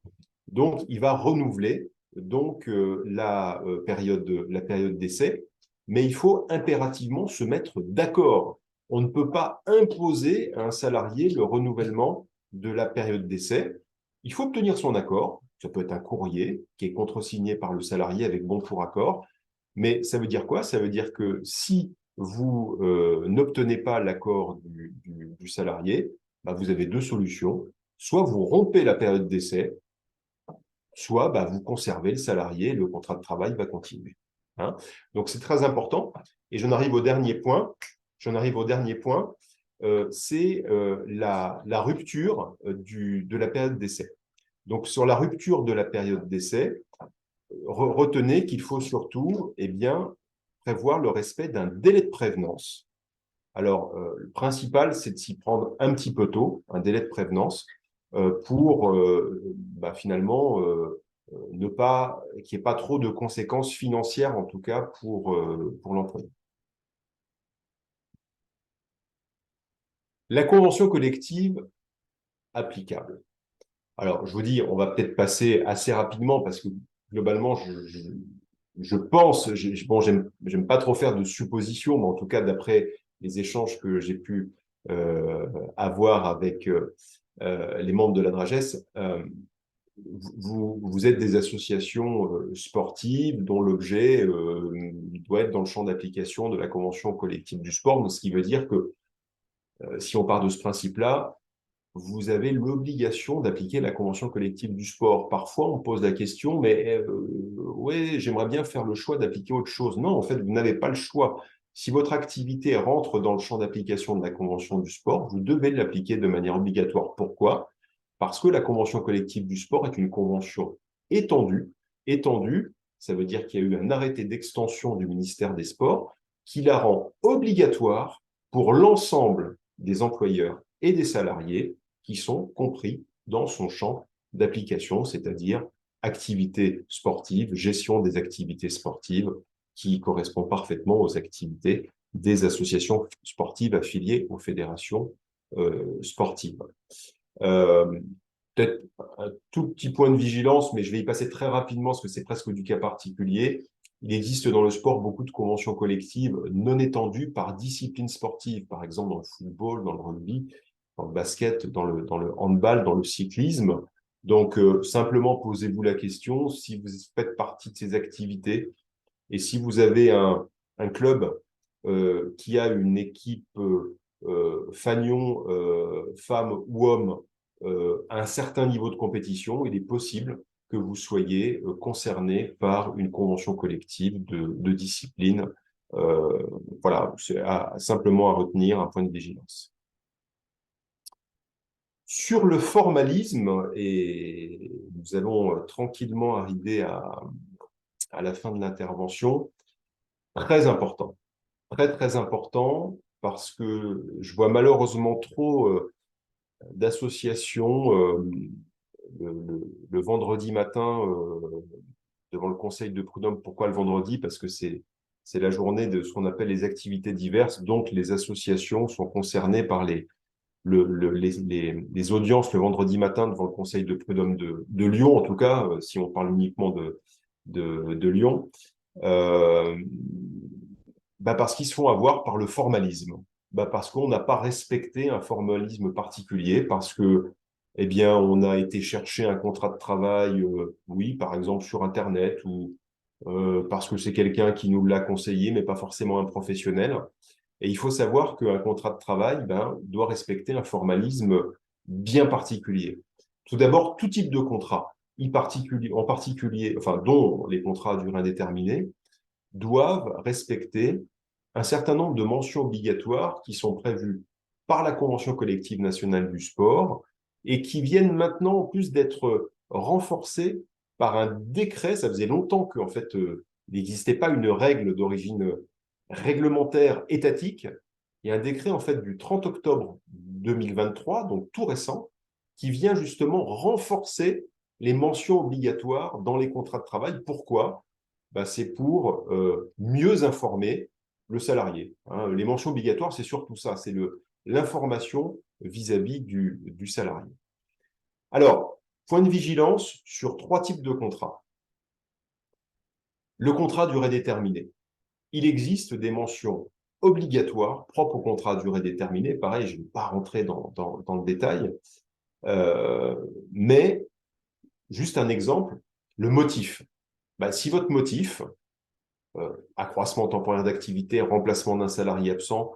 Donc, il va renouveler la période d'essai, mais il faut impérativement se mettre d'accord. On ne peut pas imposer à un salarié le renouvellement de la période d'essai. Il faut obtenir son accord. Ça peut être un courrier qui est contresigné par le salarié avec bon pour accord. Mais ça veut dire quoi? Ça veut dire que si vous n'obtenez pas l'accord du salarié, bah, vous avez 2 solutions. Soit vous rompez la période d'essai, soit bah, vous conservez le salarié et le contrat de travail va continuer. Hein. Donc, c'est très important. Et j'en arrive au dernier point. C'est la rupture de la période d'essai. Donc, sur la rupture de la période d'essai, retenez qu'il faut surtout prévoir le respect d'un délai de prévenance. Alors, le principal, c'est de s'y prendre un petit peu tôt, un délai de prévenance, pour finalement ne pas qu'il n'y ait pas trop de conséquences financières, en tout cas pour l'employé. La convention collective applicable. Alors, je vous dis, on va peut-être passer assez rapidement parce que globalement, je pense, j'aime pas trop faire de suppositions, mais en tout cas, d'après les échanges que j'ai pu avoir avec les membres de la Dragès, vous êtes des associations sportives dont l'objet doit être dans le champ d'application de la Convention collective du sport, ce qui veut dire que si on part de ce principe-là, vous avez l'obligation d'appliquer la convention collective du sport. Parfois, on pose la question, mais oui, j'aimerais bien faire le choix d'appliquer autre chose. Non, en fait, vous n'avez pas le choix. Si votre activité rentre dans le champ d'application de la convention du sport, vous devez l'appliquer de manière obligatoire. Pourquoi? Parce que la convention collective du sport est une convention étendue. Étendue, ça veut dire qu'il y a eu un arrêté d'extension du ministère des Sports qui la rend obligatoire pour l'ensemble des employeurs et des salariés qui sont compris dans son champ d'application, c'est-à-dire activités sportives, gestion des activités sportives, qui correspond parfaitement aux activités des associations sportives affiliées aux fédérations sportives. Peut-être un tout petit point de vigilance, mais je vais y passer très rapidement parce que c'est presque du cas particulier. Il existe dans le sport beaucoup de conventions collectives non étendues par discipline sportive, par exemple dans le football, dans le rugby, dans le basket, dans le handball, dans le cyclisme. Donc, simplement posez-vous la question si vous faites partie de ces activités et si vous avez un club qui a une équipe fanion, femmes ou hommes, à un certain niveau de compétition, il est possible que vous soyez concerné par une convention collective de discipline. Voilà, c'est simplement à retenir un point de vigilance. Sur le formalisme, et nous allons tranquillement arriver à la fin de l'intervention, très important, très important, parce que je vois malheureusement trop d'associations le vendredi matin devant le conseil de prud'homme. Pourquoi le vendredi? Parce que c'est la journée de ce qu'on appelle les activités diverses, donc les associations sont concernées par les audiences le vendredi matin devant le conseil de prud'homme de Lyon, en tout cas, si on parle uniquement de Lyon, parce qu'ils se font avoir par le formalisme, parce qu'on n'a pas respecté un formalisme particulier, parce que, eh bien, on a été chercher un contrat de travail, oui, par exemple sur Internet, ou parce que c'est quelqu'un qui nous l'a conseillé, mais pas forcément un professionnel. Et il faut savoir qu'un contrat de travail doit respecter un formalisme bien particulier. Tout d'abord, tout type de contrat, en particulier, enfin, dont les contrats à durée indéterminée, doivent respecter un certain nombre de mentions obligatoires qui sont prévues par la Convention collective nationale du sport et qui viennent maintenant en plus d'être renforcées par un décret. Ça faisait longtemps qu'en fait, il n'existait pas une règle d'origine réglementaire étatique. Il y a un décret en fait du 30 octobre 2023, donc tout récent, qui vient justement renforcer les mentions obligatoires dans les contrats de travail. Pourquoi? C'est pour mieux informer le salarié. Hein. Les mentions obligatoires, c'est surtout ça, c'est l'information vis-à-vis du salarié. Alors, point de vigilance sur 3 types de contrats. Le contrat à durée déterminée. Il existe des mentions obligatoires propres au contrat à durée déterminée. Pareil, je ne vais pas rentrer dans le détail, mais juste un exemple, le motif. Si votre motif, accroissement temporaire d'activité, remplacement d'un salarié absent,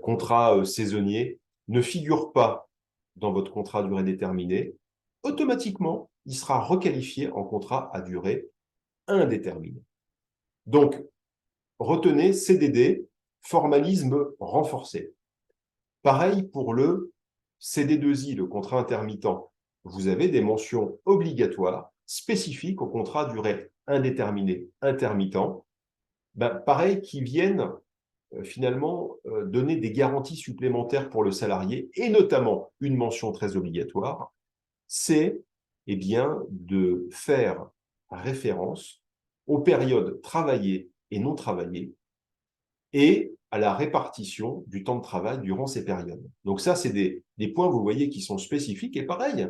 contrat saisonnier, ne figure pas dans votre contrat à durée déterminée, automatiquement, il sera requalifié en contrat à durée indéterminée. Donc, retenez CDD, formalisme renforcé. Pareil pour le CD2I, le contrat intermittent. Vous avez des mentions obligatoires spécifiques au contrat à durée indéterminée intermittent, pareil, qui viennent finalement donner des garanties supplémentaires pour le salarié, et notamment une mention très obligatoire, c'est de faire référence aux périodes travaillées et non travaillées et à la répartition du temps de travail durant ces périodes. Donc ça, c'est des points, vous voyez, qui sont spécifiques. Et pareil,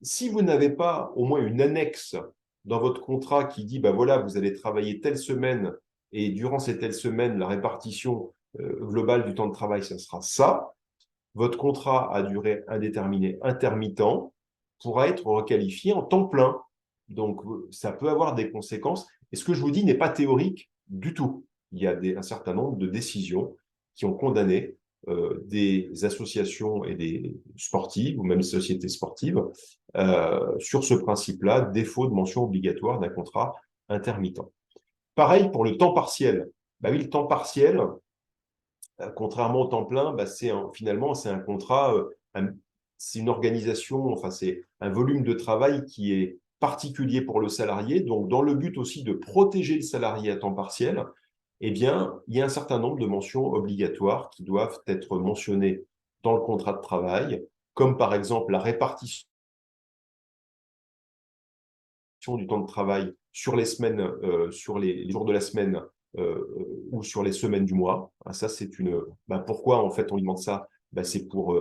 si vous n'avez pas au moins une annexe dans votre contrat qui dit, voilà, vous allez travailler telle semaine et durant cette telle semaine, la répartition globale du temps de travail, ça sera ça, votre contrat à durée indéterminée intermittent pourra être requalifié en temps plein. Donc, ça peut avoir des conséquences. Et ce que je vous dis n'est pas théorique du tout. Il y a un certain nombre de décisions qui ont condamné des associations et des sportives, ou même des sociétés sportives, sur ce principe-là, défaut de mention obligatoire d'un contrat intermittent. Pareil pour le temps partiel. Oui, le temps partiel, contrairement au temps plein, finalement, c'est un contrat, c'est une organisation, enfin, c'est un volume de travail qui est particulier pour le salarié. Donc, dans le but aussi de protéger le salarié à temps partiel, il y a un certain nombre de mentions obligatoires qui doivent être mentionnées dans le contrat de travail, comme par exemple la répartition du temps de travail sur les semaines, sur les jours de la semaine ou sur les semaines du mois. Ça, c'est pourquoi en fait on lui demande ça? C'est pour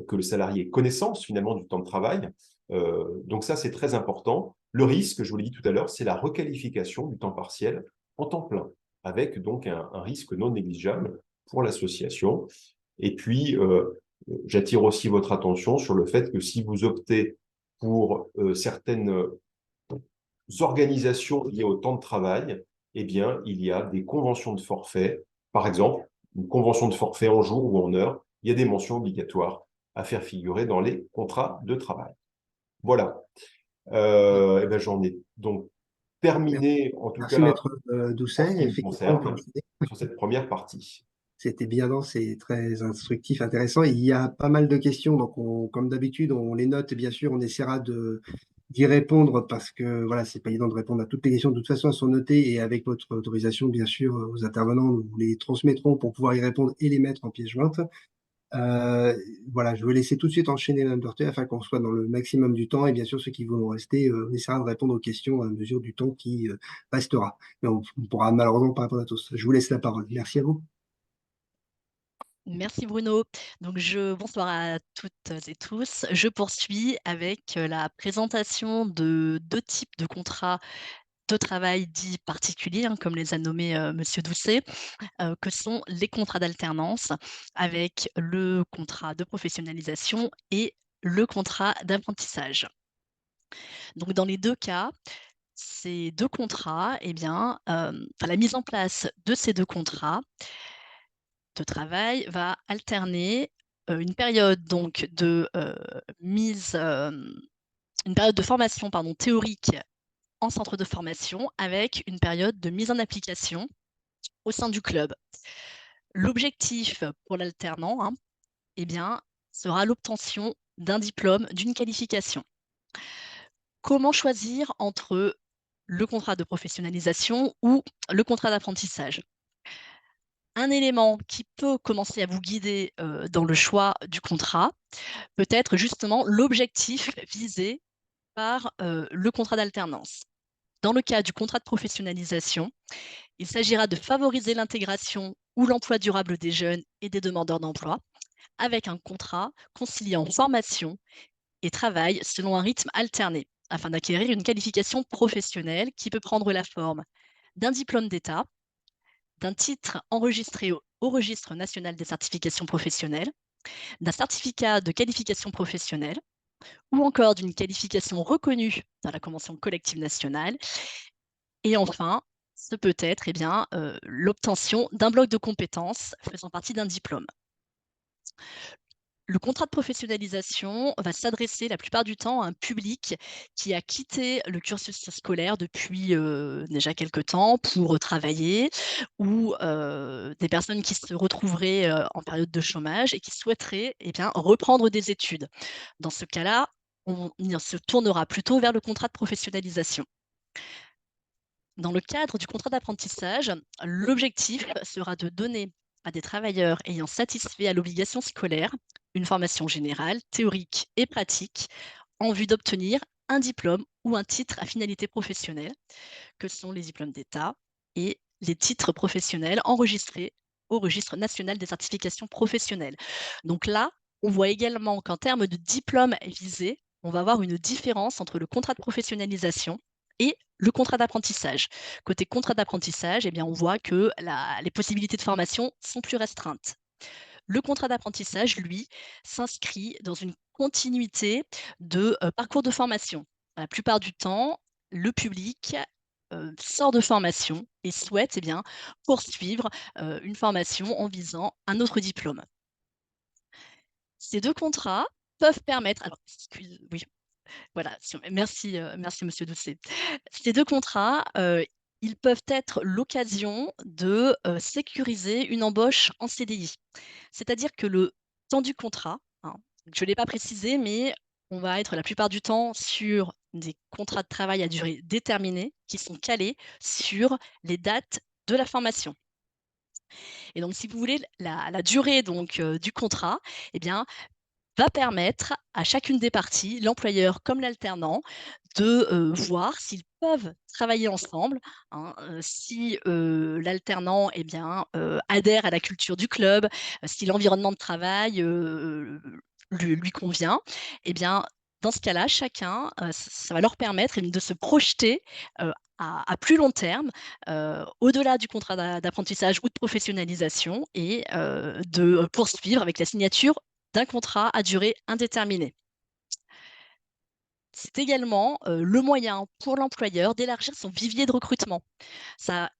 que le salarié ait connaissance finalement du temps de travail. Donc ça, c'est très important. Le risque, je vous l'ai dit tout à l'heure, c'est la requalification du temps partiel en temps plein, avec donc un risque non négligeable pour l'association. Et puis, j'attire aussi votre attention sur le fait que si vous optez pour certaines organisations liées au temps de travail, eh bien, il y a des conventions de forfait. Par exemple, une convention de forfait en jour ou en heure, il y a des mentions obligatoires à faire figurer dans les contrats de travail. Voilà. Eh ben, j'en ai donc terminé, en tout Merci, cas, Maître en ce Doucet. qui me Effectivement, on peut concerne, enchaîner. sur cette première partie. C'était bien dense et très instructif, intéressant. Il y a pas mal de questions, donc comme d'habitude, on les note, bien sûr, on essaiera d'y répondre parce que voilà, c'est pas évident de répondre à toutes les questions. De toute façon, elles sont notées et avec votre autorisation, bien sûr, aux intervenants, nous vous les transmettrons pour pouvoir y répondre et les mettre en pièce jointe. Euh, voilà, je vais laisser tout de suite enchaîner Mme Dorté afin qu'on soit dans le maximum du temps et bien sûr, ceux qui vont rester, on essaiera de répondre aux questions à mesure du temps qui restera. Mais on ne pourra malheureusement pas répondre à tous. Je vous laisse la parole. Merci à vous. Merci Bruno. Donc bonsoir à toutes et tous. Je poursuis avec la présentation de deux types de contrats de travail dits particuliers, comme les a nommés Monsieur Doucet, que sont les contrats d'alternance avec le contrat de professionnalisation et le contrat d'apprentissage. Donc dans les deux cas, ces deux contrats, la mise en place de ces deux contrats de travail va alterner une période donc de une période de formation théorique en centre de formation avec une période de mise en application au sein du club. L'objectif pour l'alternant, sera l'obtention d'un diplôme, d'une qualification. Comment choisir entre le contrat de professionnalisation ou le contrat d'apprentissage? Un élément qui peut commencer à vous guider dans le choix du contrat peut être justement l'objectif visé par le contrat d'alternance. Dans le cas du contrat de professionnalisation, il s'agira de favoriser l'intégration ou l'emploi durable des jeunes et des demandeurs d'emploi avec un contrat conciliant formation et travail selon un rythme alterné afin d'acquérir une qualification professionnelle qui peut prendre la forme d'un diplôme d'État, d'un titre enregistré au Registre national des certifications professionnelles, d'un certificat de qualification professionnelle ou encore d'une qualification reconnue dans la Convention collective nationale. Et enfin, ce peut être l'obtention d'un bloc de compétences faisant partie d'un diplôme. Le contrat de professionnalisation va s'adresser la plupart du temps à un public qui a quitté le cursus scolaire depuis déjà quelque temps pour travailler ou des personnes qui se retrouveraient en période de chômage et qui souhaiteraient reprendre des études. Dans ce cas-là, on se tournera plutôt vers le contrat de professionnalisation. Dans le cadre du contrat d'apprentissage, l'objectif sera de donner à des travailleurs ayant satisfait à l'obligation scolaire une formation générale, théorique et pratique en vue d'obtenir un diplôme ou un titre à finalité professionnelle, que sont les diplômes d'État et les titres professionnels enregistrés au Registre national des certifications professionnelles. Donc là, on voit également qu'en termes de diplôme visé, on va avoir une différence entre le contrat de professionnalisation et le contrat d'apprentissage. Côté contrat d'apprentissage, on voit que les possibilités de formation sont plus restreintes. Le contrat d'apprentissage, lui, s'inscrit dans une continuité de parcours de formation. La plupart du temps, le public sort de formation et souhaite poursuivre une formation en visant un autre diplôme. Ces deux contrats peuvent permettre, oui, voilà, merci, merci Monsieur Doucet. Ces deux contrats, ils peuvent être l'occasion de sécuriser une embauche en CDI. C'est-à-dire que le temps du contrat, je ne l'ai pas précisé, mais on va être la plupart du temps sur des contrats de travail à durée déterminée qui sont calés sur les dates de la formation. Et donc, si vous voulez, la durée du contrat, va permettre à chacune des parties, l'employeur comme l'alternant, de voir s'ils peuvent travailler ensemble, si l'alternant adhère à la culture du club, si l'environnement de travail lui convient. Dans ce cas-là, chacun, ça va leur permettre de se projeter à plus long terme, au-delà du contrat d'apprentissage ou de professionnalisation, et de poursuivre avec la signature d'un contrat à durée indéterminée. c'est également, le moyen pour l'employeur d'élargir son vivier de recrutement. Ça,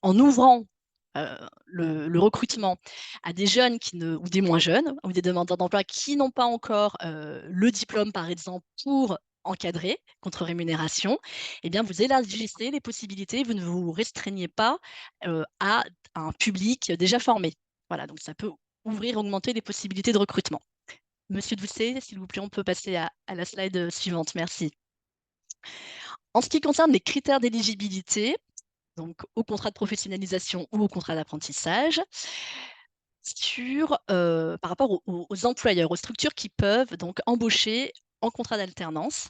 en ouvrant, le recrutement à des jeunes ou des moins jeunes, ou des demandeurs d'emploi qui n'ont pas encore, le diplôme, par exemple, pour encadrer contre rémunération, eh bien, vous élargissez les possibilités, vous ne vous restreignez pas, à un public déjà formé. Voilà, donc ça peut ouvrir, augmenter les possibilités de recrutement. Monsieur Doucet, s'il vous plaît, on peut passer à la slide, suivante. Merci. En ce qui concerne les critères d'éligibilité, donc au contrat de professionnalisation ou au contrat d'apprentissage, par rapport aux employeurs, aux structures qui peuvent donc embaucher en contrat d'alternance.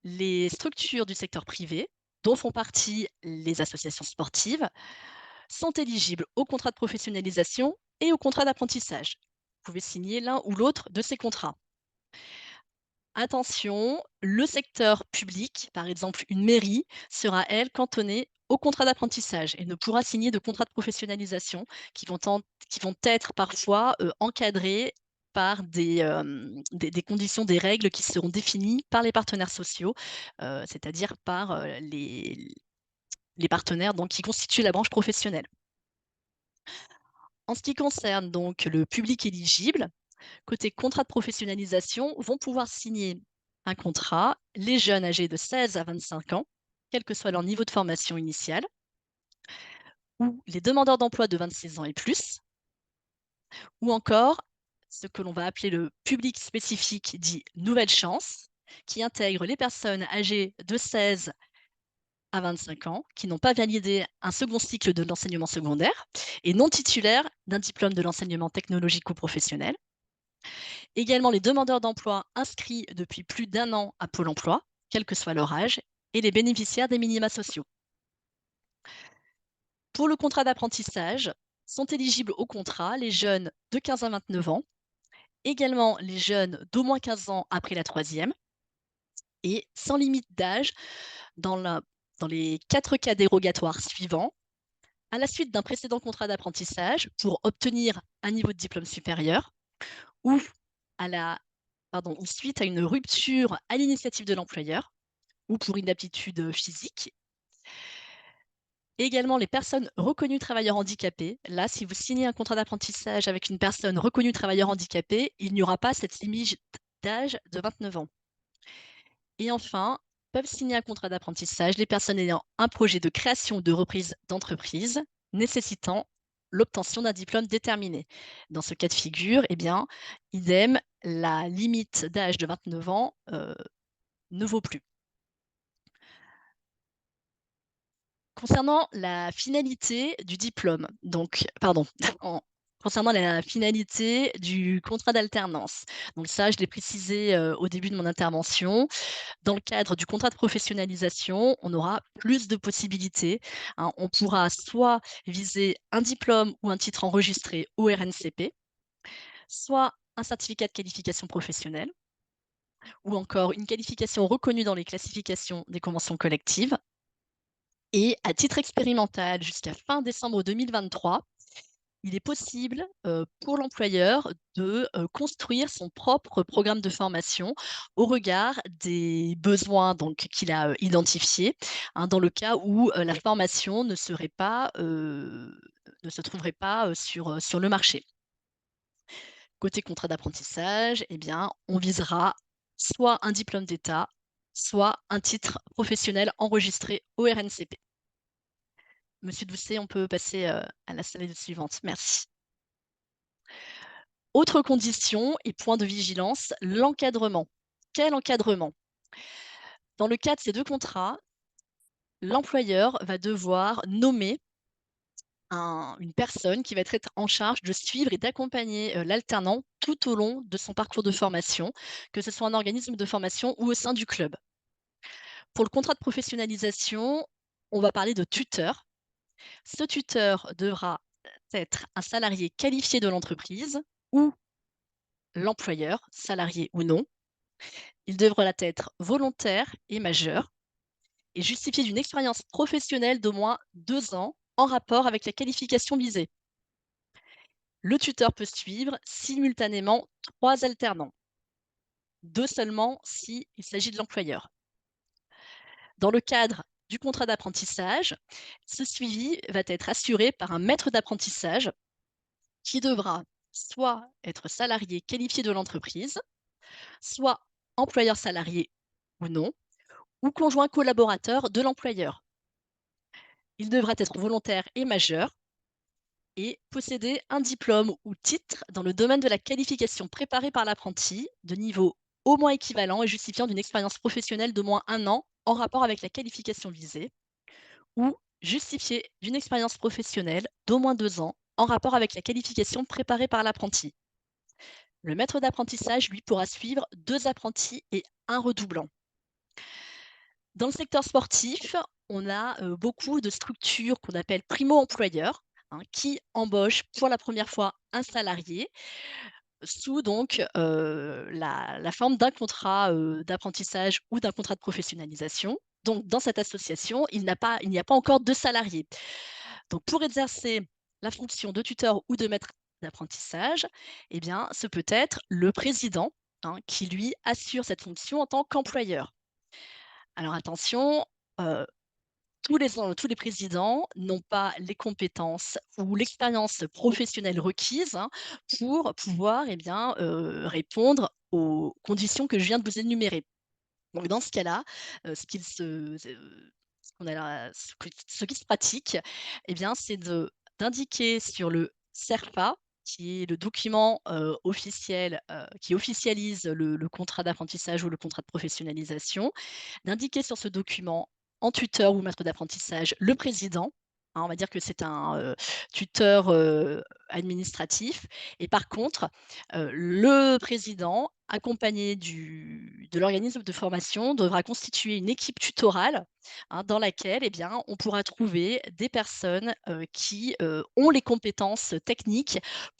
Les structures du secteur privé, dont font partie les associations sportives, sont éligibles au contrat de professionnalisation et au contrat d'apprentissage. Vous pouvez signer l'un ou l'autre de ces contrats. Attention, le secteur public, par exemple une mairie, sera, elle, cantonnée au contrat d'apprentissage et ne pourra signer de contrat de professionnalisation qui vont être parfois encadrés par des conditions, des règles qui seront définies par les partenaires sociaux, c'est-à-dire par les partenaires donc, qui constituent la branche professionnelle. En ce qui concerne donc le public éligible, côté contrat de professionnalisation, vont pouvoir signer un contrat les jeunes âgés de 16 à 25 ans, quel que soit leur niveau de formation initiale, ou les demandeurs d'emploi de 26 ans et plus, ou encore ce que l'on va appeler le public spécifique dit nouvelle chance, qui intègre les personnes âgées de 16 à 25 ans qui n'ont pas validé un second cycle de l'enseignement secondaire et non titulaires d'un diplôme de l'enseignement technologique ou professionnel. Également les demandeurs d'emploi inscrits depuis plus d'1 an à Pôle emploi, quel que soit leur âge, et les bénéficiaires des minima sociaux. Pour le contrat d'apprentissage, sont éligibles au contrat les jeunes de 15 à 29 ans, également les jeunes d'au moins 15 ans après la troisième, et sans limite d'âge dans les 4 cas dérogatoires suivants, à la suite d'un précédent contrat d'apprentissage pour obtenir un niveau de diplôme supérieur, ou suite à une rupture à l'initiative de l'employeur, ou pour inaptitude physique. Également, les personnes reconnues travailleurs handicapés. Là, si vous signez un contrat d'apprentissage avec une personne reconnue travailleur handicapé, il n'y aura pas cette limite d'âge de 29 ans. Et enfin, peuvent signer un contrat d'apprentissage les personnes ayant un projet de création ou de reprise d'entreprise nécessitant l'obtention d'un diplôme déterminé. Dans ce cas de figure, eh bien, idem, la limite d'âge de 29 ans ne vaut plus. Concernant la finalité du diplôme, concernant la finalité du contrat d'alternance. Donc ça, je l'ai précisé au début de mon intervention. Dans le cadre du contrat de professionnalisation, on aura plus de possibilités, hein. On pourra soit viser un diplôme ou un titre enregistré au RNCP, soit un certificat de qualification professionnelle, ou encore une qualification reconnue dans les classifications des conventions collectives. Et à titre expérimental, jusqu'à fin décembre 2023, il est possible pour l'employeur de construire son propre programme de formation au regard des besoins qu'il a identifiés, hein, dans le cas où la formation ne se trouverait pas sur le marché. Côté contrat d'apprentissage, eh bien, on visera soit un diplôme d'État, soit un titre professionnel enregistré au RNCP. Monsieur Doucet, on peut passer à la slide suivante. Merci. Autre condition et point de vigilance, l'encadrement. Quel encadrement? Dans le cas de ces deux contrats, l'employeur va devoir nommer une personne qui va être en charge de suivre et d'accompagner l'alternant tout au long de son parcours de formation, que ce soit un organisme de formation ou au sein du club. Pour le contrat de professionnalisation, on va parler de tuteur. Ce tuteur devra être un salarié qualifié de l'entreprise ou l'employeur, salarié ou non. Il devra être volontaire et majeur et justifier d'une expérience professionnelle d'au moins 2 ans en rapport avec la qualification visée. Le tuteur peut suivre simultanément 3 alternants. 2 seulement s'il s'agit de l'employeur. Dans le cadre du contrat d'apprentissage, ce suivi va être assuré par un maître d'apprentissage qui devra soit être salarié qualifié de l'entreprise, soit employeur salarié ou non, ou conjoint collaborateur de l'employeur. Il devra être volontaire et majeur et posséder un diplôme ou titre dans le domaine de la qualification préparée par l'apprenti de niveau au moins équivalent et justifiant d'une expérience professionnelle d'au moins 1 an en rapport avec la qualification visée, ou justifié d'une expérience professionnelle d'au moins 2 ans en rapport avec la qualification préparée par l'apprenti. Le maître d'apprentissage, lui, pourra suivre 2 apprentis et 1 redoublant. Dans le secteur sportif, on a beaucoup de structures qu'on appelle primo-employeurs, hein, qui embauchent pour la première fois un salarié sous donc la forme d'un contrat d'apprentissage ou d'un contrat de professionnalisation. Donc dans cette association, il n'y a pas encore de salariés. Donc pour exercer la fonction de tuteur ou de maître d'apprentissage, eh bien, ce peut être le président, hein, qui lui assure cette fonction en tant qu'employeur. Alors attention, heu, tous les présidents n'ont pas les compétences ou l'expérience professionnelle requise, hein, pour pouvoir, eh bien, répondre aux conditions que je viens de vous énumérer. Donc dans ce cas-là, ce qui se pratique, eh bien, c'est d'indiquer sur le CERFA, qui est le document, officiel, qui officialise le contrat d'apprentissage ou le contrat de professionnalisation, d'indiquer sur ce document, en tuteur ou maître d'apprentissage, le président, hein, on va dire que c'est un, tuteur, administratif et par contre, le président, accompagné de l'organisme de formation, devra constituer une équipe tutorale, hein, dans laquelle, eh bien, on pourra trouver des personnes, qui, ont les compétences techniques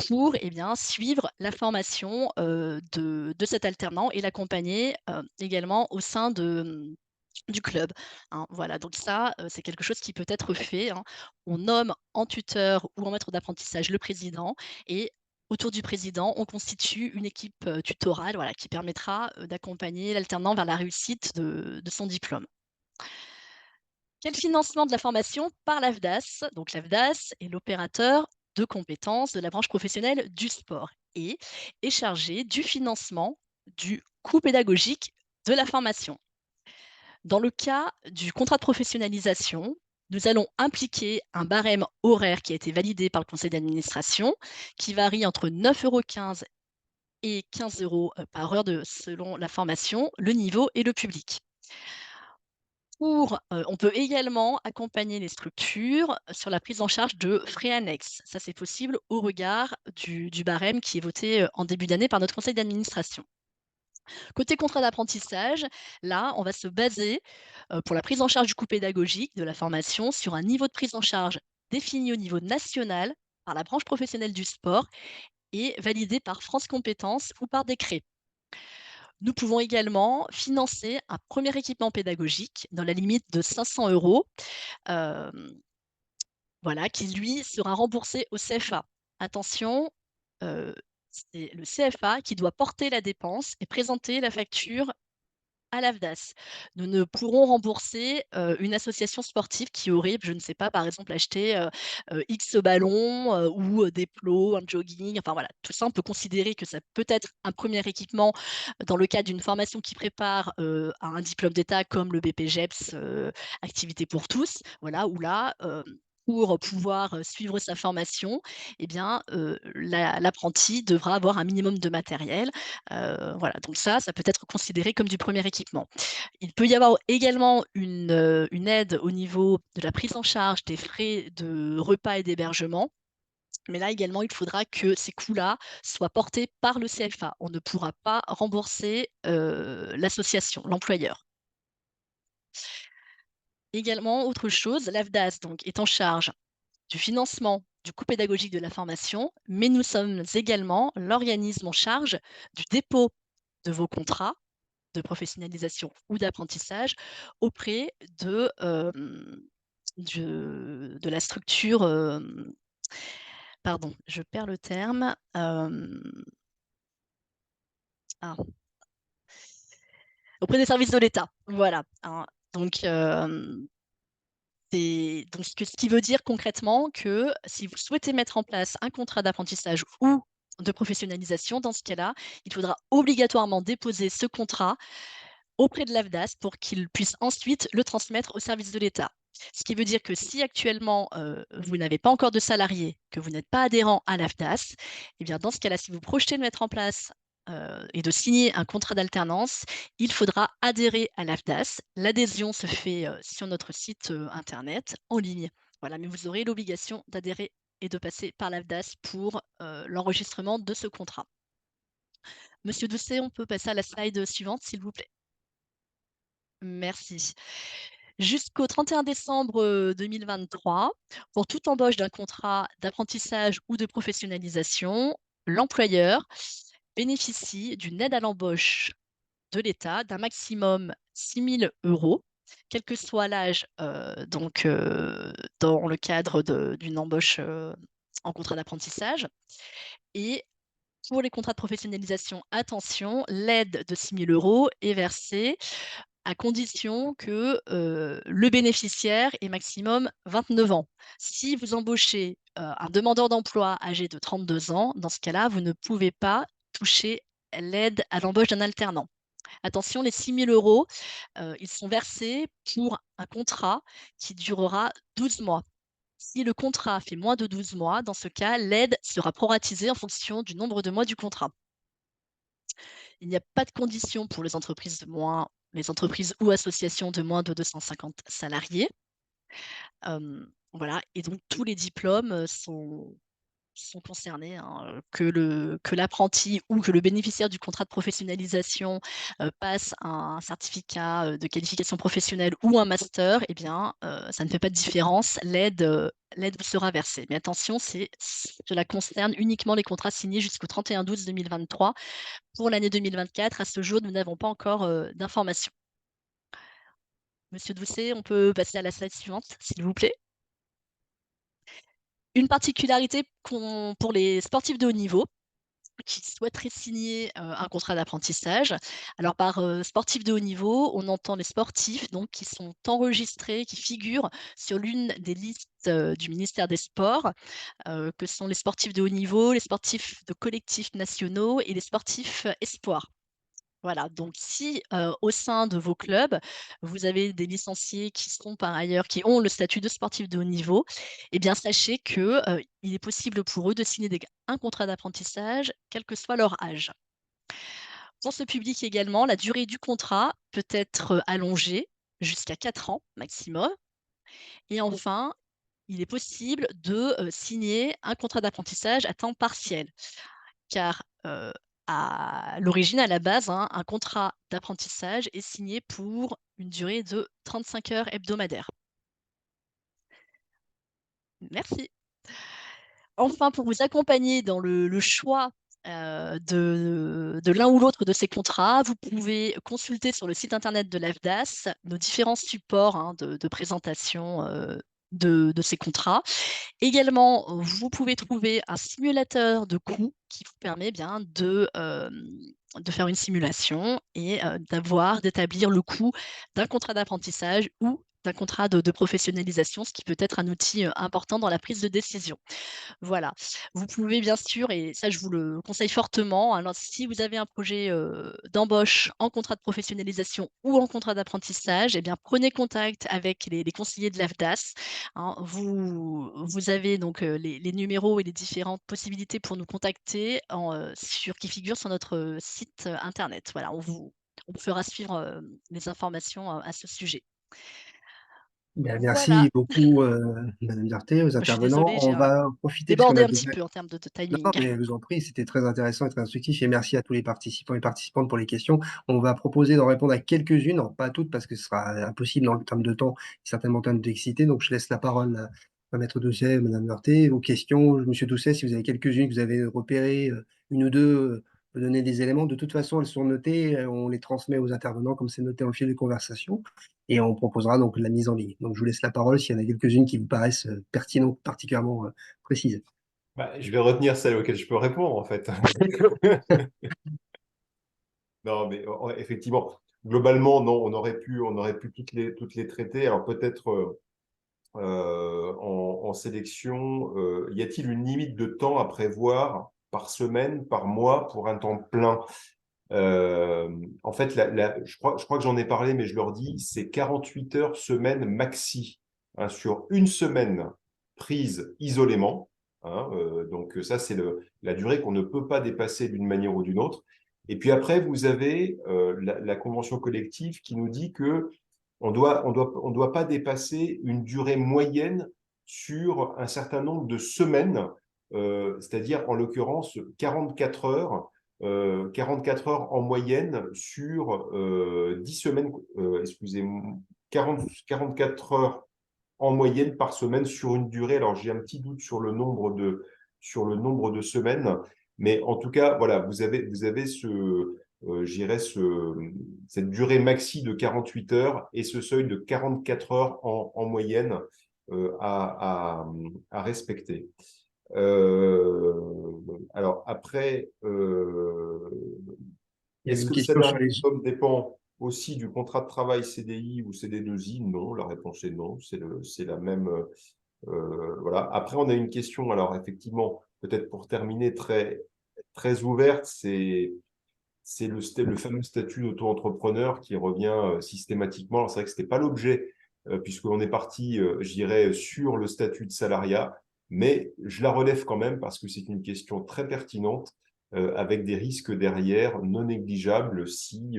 pour, eh bien, suivre la formation, de cet alternant et l'accompagner, également au sein du club, hein. Voilà, donc ça, c'est quelque chose qui peut être fait, hein. On nomme en tuteur ou en maître d'apprentissage le président et autour du président, on constitue une équipe, tutorale, voilà, qui permettra, d'accompagner l'alternant vers la réussite de son diplôme. Quel financement de la formation? Par l'AFDAS. Donc l'AFDAS est l'opérateur de compétences de la branche professionnelle du sport et est chargé du financement du coût pédagogique de la formation. Dans le cas du contrat de professionnalisation, nous allons impliquer un barème horaire qui a été validé par le conseil d'administration, qui varie entre 9,15 € et 15 € par heure selon la formation, le niveau et le public. On peut également accompagner les structures sur la prise en charge de frais annexes. Ça, c'est possible au regard du barème qui est voté en début d'année par notre conseil d'administration. Côté contrat d'apprentissage, là, on va se baser, pour la prise en charge du coût pédagogique de la formation sur un niveau de prise en charge défini au niveau national par la branche professionnelle du sport et validé par France Compétences ou par décret. Nous pouvons également financer un premier équipement pédagogique dans la limite de 500 €, hem, voilà, qui lui sera remboursé au CFA. Attention, heu, c'est le CFA qui doit porter la dépense et présenter la facture à l'AFDAS. Nous ne pourrons rembourser, une association sportive qui aurait, je ne sais pas, par exemple, acheté, X ballons, ou, des plots, un jogging, enfin voilà. Tout ça, on peut considérer que ça peut être un premier équipement dans le cadre d'une formation qui prépare, à un diplôme d'État comme le BPGEPS, Activités pour tous. Voilà, où là, pour pouvoir, suivre sa formation, eh bien, l'apprenti devra avoir un minimum de matériel. Voilà, donc ça peut être considéré comme du premier équipement. Il peut y avoir également une aide au niveau de la prise en charge des frais de repas et d'hébergement, mais là également, il faudra que ces coûts-là soient portés par le CFA. On ne pourra pas rembourser, l'association, l'employeur. Également, autre chose, l'AFDAS donc est en charge du financement du coût pédagogique de la formation, mais nous sommes également l'organisme en charge du dépôt de vos contrats de professionnalisation ou d'apprentissage auprès de la structure, pardon, je perds le terme, ah, auprès des services de l'État. Voilà, hein. Donc, ce qui veut dire concrètement que si vous souhaitez mettre en place un contrat d'apprentissage ou de professionnalisation, dans ce cas-là, il faudra obligatoirement déposer ce contrat auprès de l'AFDAS pour qu'il puisse ensuite le transmettre au service de l'État. Ce qui veut dire que si actuellement vous n'avez pas encore de salarié, que vous n'êtes pas adhérent à l'AFDAS, eh bien dans ce cas-là, si vous projetez de mettre en place et de signer un contrat d'alternance, il faudra adhérer à l'AFDAS. L'adhésion se fait sur notre site internet en ligne. Voilà, mais vous aurez l'obligation d'adhérer et de passer par l'AFDAS pour l'enregistrement de ce contrat. Monsieur Doucet, on peut passer à la slide suivante, s'il vous plaît. Merci. Jusqu'au 31 décembre 2023, pour toute embauche d'un contrat d'apprentissage ou de professionnalisation, l'employeur bénéficie d'une aide à l'embauche de l'État d'un maximum 6 000 euros, quel que soit l'âge, dans le cadre d'une embauche en contrat d'apprentissage. Et pour les contrats de professionnalisation, attention, l'aide de 6 000 euros est versée à condition que le bénéficiaire ait maximum 29 ans. Si vous embauchez un demandeur d'emploi âgé de 32 ans, dans ce cas-là, vous ne pouvez pas toucher l'aide à l'embauche d'un alternant. Attention, les 6 000 euros, ils sont versés pour un contrat qui durera 12 mois. Si le contrat fait moins de 12 mois, dans ce cas, l'aide sera proratisée en fonction du nombre de mois du contrat. Il n'y a pas de condition pour les entreprises ou associations de moins de 250 salariés. Voilà, et donc tous les diplômes sont concernés, hein, que l'apprenti ou que le bénéficiaire du contrat de professionnalisation passe un certificat de qualification professionnelle ou un master, eh bien, ça ne fait pas de différence. L'aide vous sera versée. Mais attention, cela concerne uniquement les contrats signés jusqu'au 31/12/2023. Pour l'année 2024, à ce jour, nous n'avons pas encore d'informations. Monsieur Doucet, on peut passer à la slide suivante, s'il vous plaît. Une particularité pour les sportifs de haut niveau qui souhaiteraient signer un contrat d'apprentissage. Alors par sportifs de haut niveau, on entend les sportifs donc, qui sont enregistrés, qui figurent sur l'une des listes du ministère des Sports, que sont les sportifs de haut niveau, les sportifs de collectifs nationaux et les sportifs espoirs. Voilà, donc si au sein de vos clubs, vous avez des licenciés qui sont par ailleurs, qui ont le statut de sportif de haut niveau, eh bien sachez que il est possible pour eux de signer un contrat d'apprentissage, quel que soit leur âge. Pour ce public également, la durée du contrat peut être allongée jusqu'à 4 ans maximum. Et enfin, il est possible de signer un contrat d'apprentissage à temps partiel, car à l'origine, à la base, hein, un contrat d'apprentissage est signé pour une durée de 35 heures hebdomadaires. Merci. Enfin, pour vous accompagner dans le choix de l'un ou l'autre de ces contrats, vous pouvez consulter sur le site internet de l'AFDAS nos différents supports, hein, de présentation de ces contrats. Également, vous pouvez trouver un simulateur de coûts qui vous permet bien de faire une simulation et d'établir le coût d'un contrat d'apprentissage ou d'un contrat de professionnalisation, ce qui peut être un outil important dans la prise de décision. Voilà. Vous pouvez bien sûr, et ça je vous le conseille fortement, alors si vous avez un projet d'embauche en contrat de professionnalisation ou en contrat d'apprentissage, eh bien prenez contact avec les conseillers de l'AFDAS, hein. Vous avez donc les numéros et les différentes possibilités pour nous contacter qui figurent sur notre site internet. Voilà, on vous fera suivre les informations à ce sujet. Bien, Voilà, merci beaucoup, Madame Darté, aux je suis intervenants. désolée, On j'ai va profiter parce qu'on débordé a un petit déjà. peu en termes de Non, timing. mais je vous en prie, c'était très intéressant et très instructif et merci à tous les participants et participantes pour les questions. On va proposer d'en répondre à quelques-unes, non pas à toutes parce que ce sera impossible dans le terme de temps, certainement en termes d'excité. Donc je laisse la parole à Maître Doucet, Madame Heurté. Vos questions, Monsieur Doucet, si vous avez quelques-unes que vous avez repérées, une ou deux, me donner des éléments. De toute façon, elles sont notées, on les transmet aux intervenants comme c'est noté en fil de conversation et on proposera donc la mise en ligne. Donc je vous laisse la parole s'il y en a quelques-unes qui vous paraissent pertinentes, particulièrement précises. Bah, je vais retenir celles auxquelles je peux répondre, en fait. Non, mais effectivement. globalement, non, on aurait pu toutes les traiter. Alors peut-être en sélection, y a-t-il une limite de temps à prévoir par semaine, par mois, pour un temps plein? En fait, je crois que j'en ai parlé, mais je leur dis, c'est 48 heures semaine maxi, hein, sur une semaine prise isolément. Hein, donc ça, c'est la durée qu'on ne peut pas dépasser d'une manière ou d'une autre. Et puis après, vous avez la convention collective qui nous dit que on doit pas dépasser une durée moyenne sur un certain nombre de semaines, c'est-à-dire en l'occurrence 44 heures 44 heures en moyenne sur 10 semaines, excusez-moi, 44 heures en moyenne par semaine sur une durée. Alors, j'ai un petit doute sur le nombre de semaines, mais en tout cas, voilà, vous avez cette durée maxi de 48 heures et ce seuil de 44 heures en moyenne à respecter. Alors après, Il y avait est-ce une que le question salaire sur les... minimum dépend aussi du contrat de travail CDI ou CD2I? Non, la réponse est non. C'est la même. Voilà. Après, on a une question. Alors effectivement, peut-être pour terminer, très très ouverte, c'est le fameux statut d'auto-entrepreneur qui revient systématiquement. Alors, c'est vrai que ce n'était pas l'objet, puisqu'on est parti, je dirais, sur le statut de salariat, mais je la relève quand même parce que c'est une question très pertinente, avec des risques derrière non négligeables si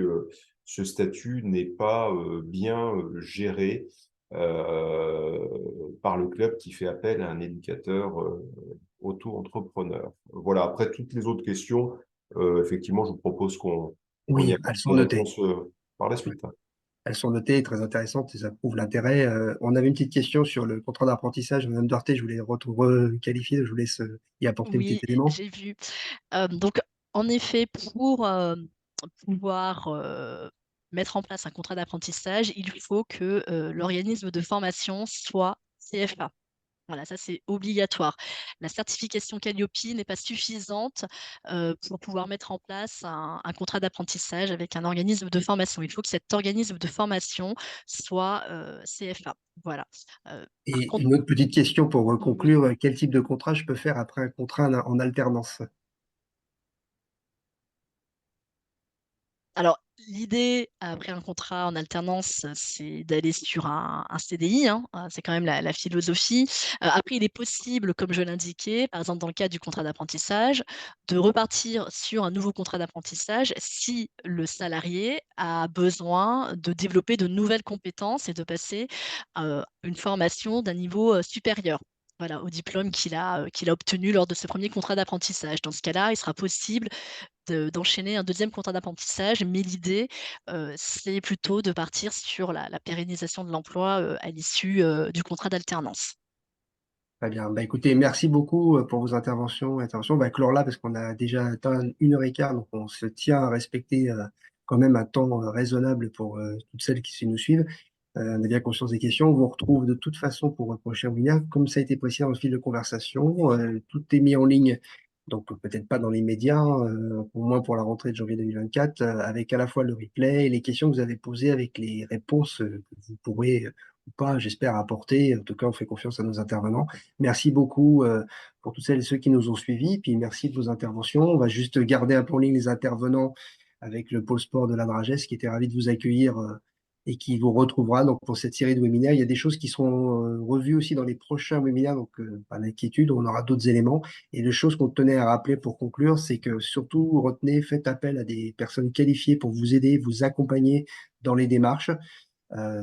ce statut n'est pas bien géré par le club qui fait appel à un éducateur auto-entrepreneur. Voilà, après toutes les autres questions, effectivement, je vous propose qu'on y Oui, elles apporte sont des notées. réponses par la Ouais. suite. Elles sont notées, très intéressantes, et ça prouve l'intérêt. On avait une petite question sur le contrat d'apprentissage. Madame Duarte, je voulais requalifier, je vous laisse y apporter un petit Oui, élément. j'ai vu. Donc, en effet, pour pouvoir mettre en place un contrat d'apprentissage, il faut que l'organisme de formation soit CFA. Voilà, ça c'est obligatoire. La certification Calliope n'est pas suffisante pour pouvoir mettre en place un contrat d'apprentissage avec un organisme de formation. Il faut que cet organisme de formation soit CFA. Voilà. Par Et contre, une autre petite question pour oui. conclure, quel type de contrat je peux faire après un contrat en alternance? Alors, l'idée, après un contrat en alternance, c'est d'aller sur un CDI, hein, c'est quand même la philosophie. Après, il est possible, comme je l'indiquais, par exemple dans le cadre du contrat d'apprentissage, de repartir sur un nouveau contrat d'apprentissage si le salarié a besoin de développer de nouvelles compétences et de passer, une formation d'un niveau, supérieur. Voilà, au diplôme qu'il a obtenu lors de ce premier contrat d'apprentissage. Dans ce cas-là, il sera possible d'enchaîner un deuxième contrat d'apprentissage, mais l'idée, c'est plutôt de partir sur la pérennisation de l'emploi, à l'issue, du contrat d'alternance. Très bien. Bah, écoutez, merci beaucoup pour vos interventions. On va clore là parce qu'on a déjà atteint 1 h 15, donc on se tient à respecter quand même un temps raisonnable pour toutes celles qui nous suivent. On a bien conscience des questions. On vous retrouve de toute façon pour un prochain webinaire. Comme ça a été précisé dans le fil de conversation, tout est mis en ligne, donc peut-être pas dans les médias, au moins pour la rentrée de janvier 2024, avec à la fois le replay et les questions que vous avez posées avec les réponses que vous pourrez ou pas, j'espère, apporter. En tout cas, on fait confiance à nos intervenants. Merci beaucoup pour toutes celles et ceux qui nous ont suivis. Puis merci de vos interventions. On va juste garder un peu en ligne les intervenants avec le pôle sport de la Dragesse qui était ravi de vous accueillir et qui vous retrouvera donc pour cette série de webinaires. Il y a des choses qui seront revues aussi dans les prochains webinaires, donc pas d'inquiétude, on aura d'autres éléments. Et les choses qu'on tenait à rappeler pour conclure, c'est que surtout retenez, faites appel à des personnes qualifiées pour vous aider, vous accompagner dans les démarches.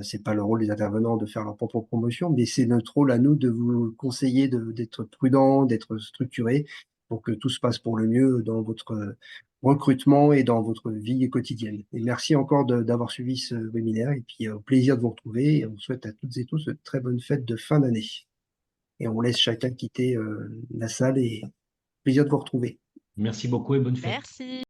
C'est pas le rôle des intervenants de faire leur propre promotion, mais c'est notre rôle à nous de vous conseiller d'être prudent, d'être structuré pour que tout se passe pour le mieux dans votre recrutement et dans votre vie quotidienne. Et merci encore d'avoir suivi ce webinaire et puis au plaisir de vous retrouver. Et on souhaite à toutes et tous de très bonnes fêtes de fin d'année. Et on laisse chacun quitter la salle et plaisir de vous retrouver. Merci beaucoup et bonne fête. Merci.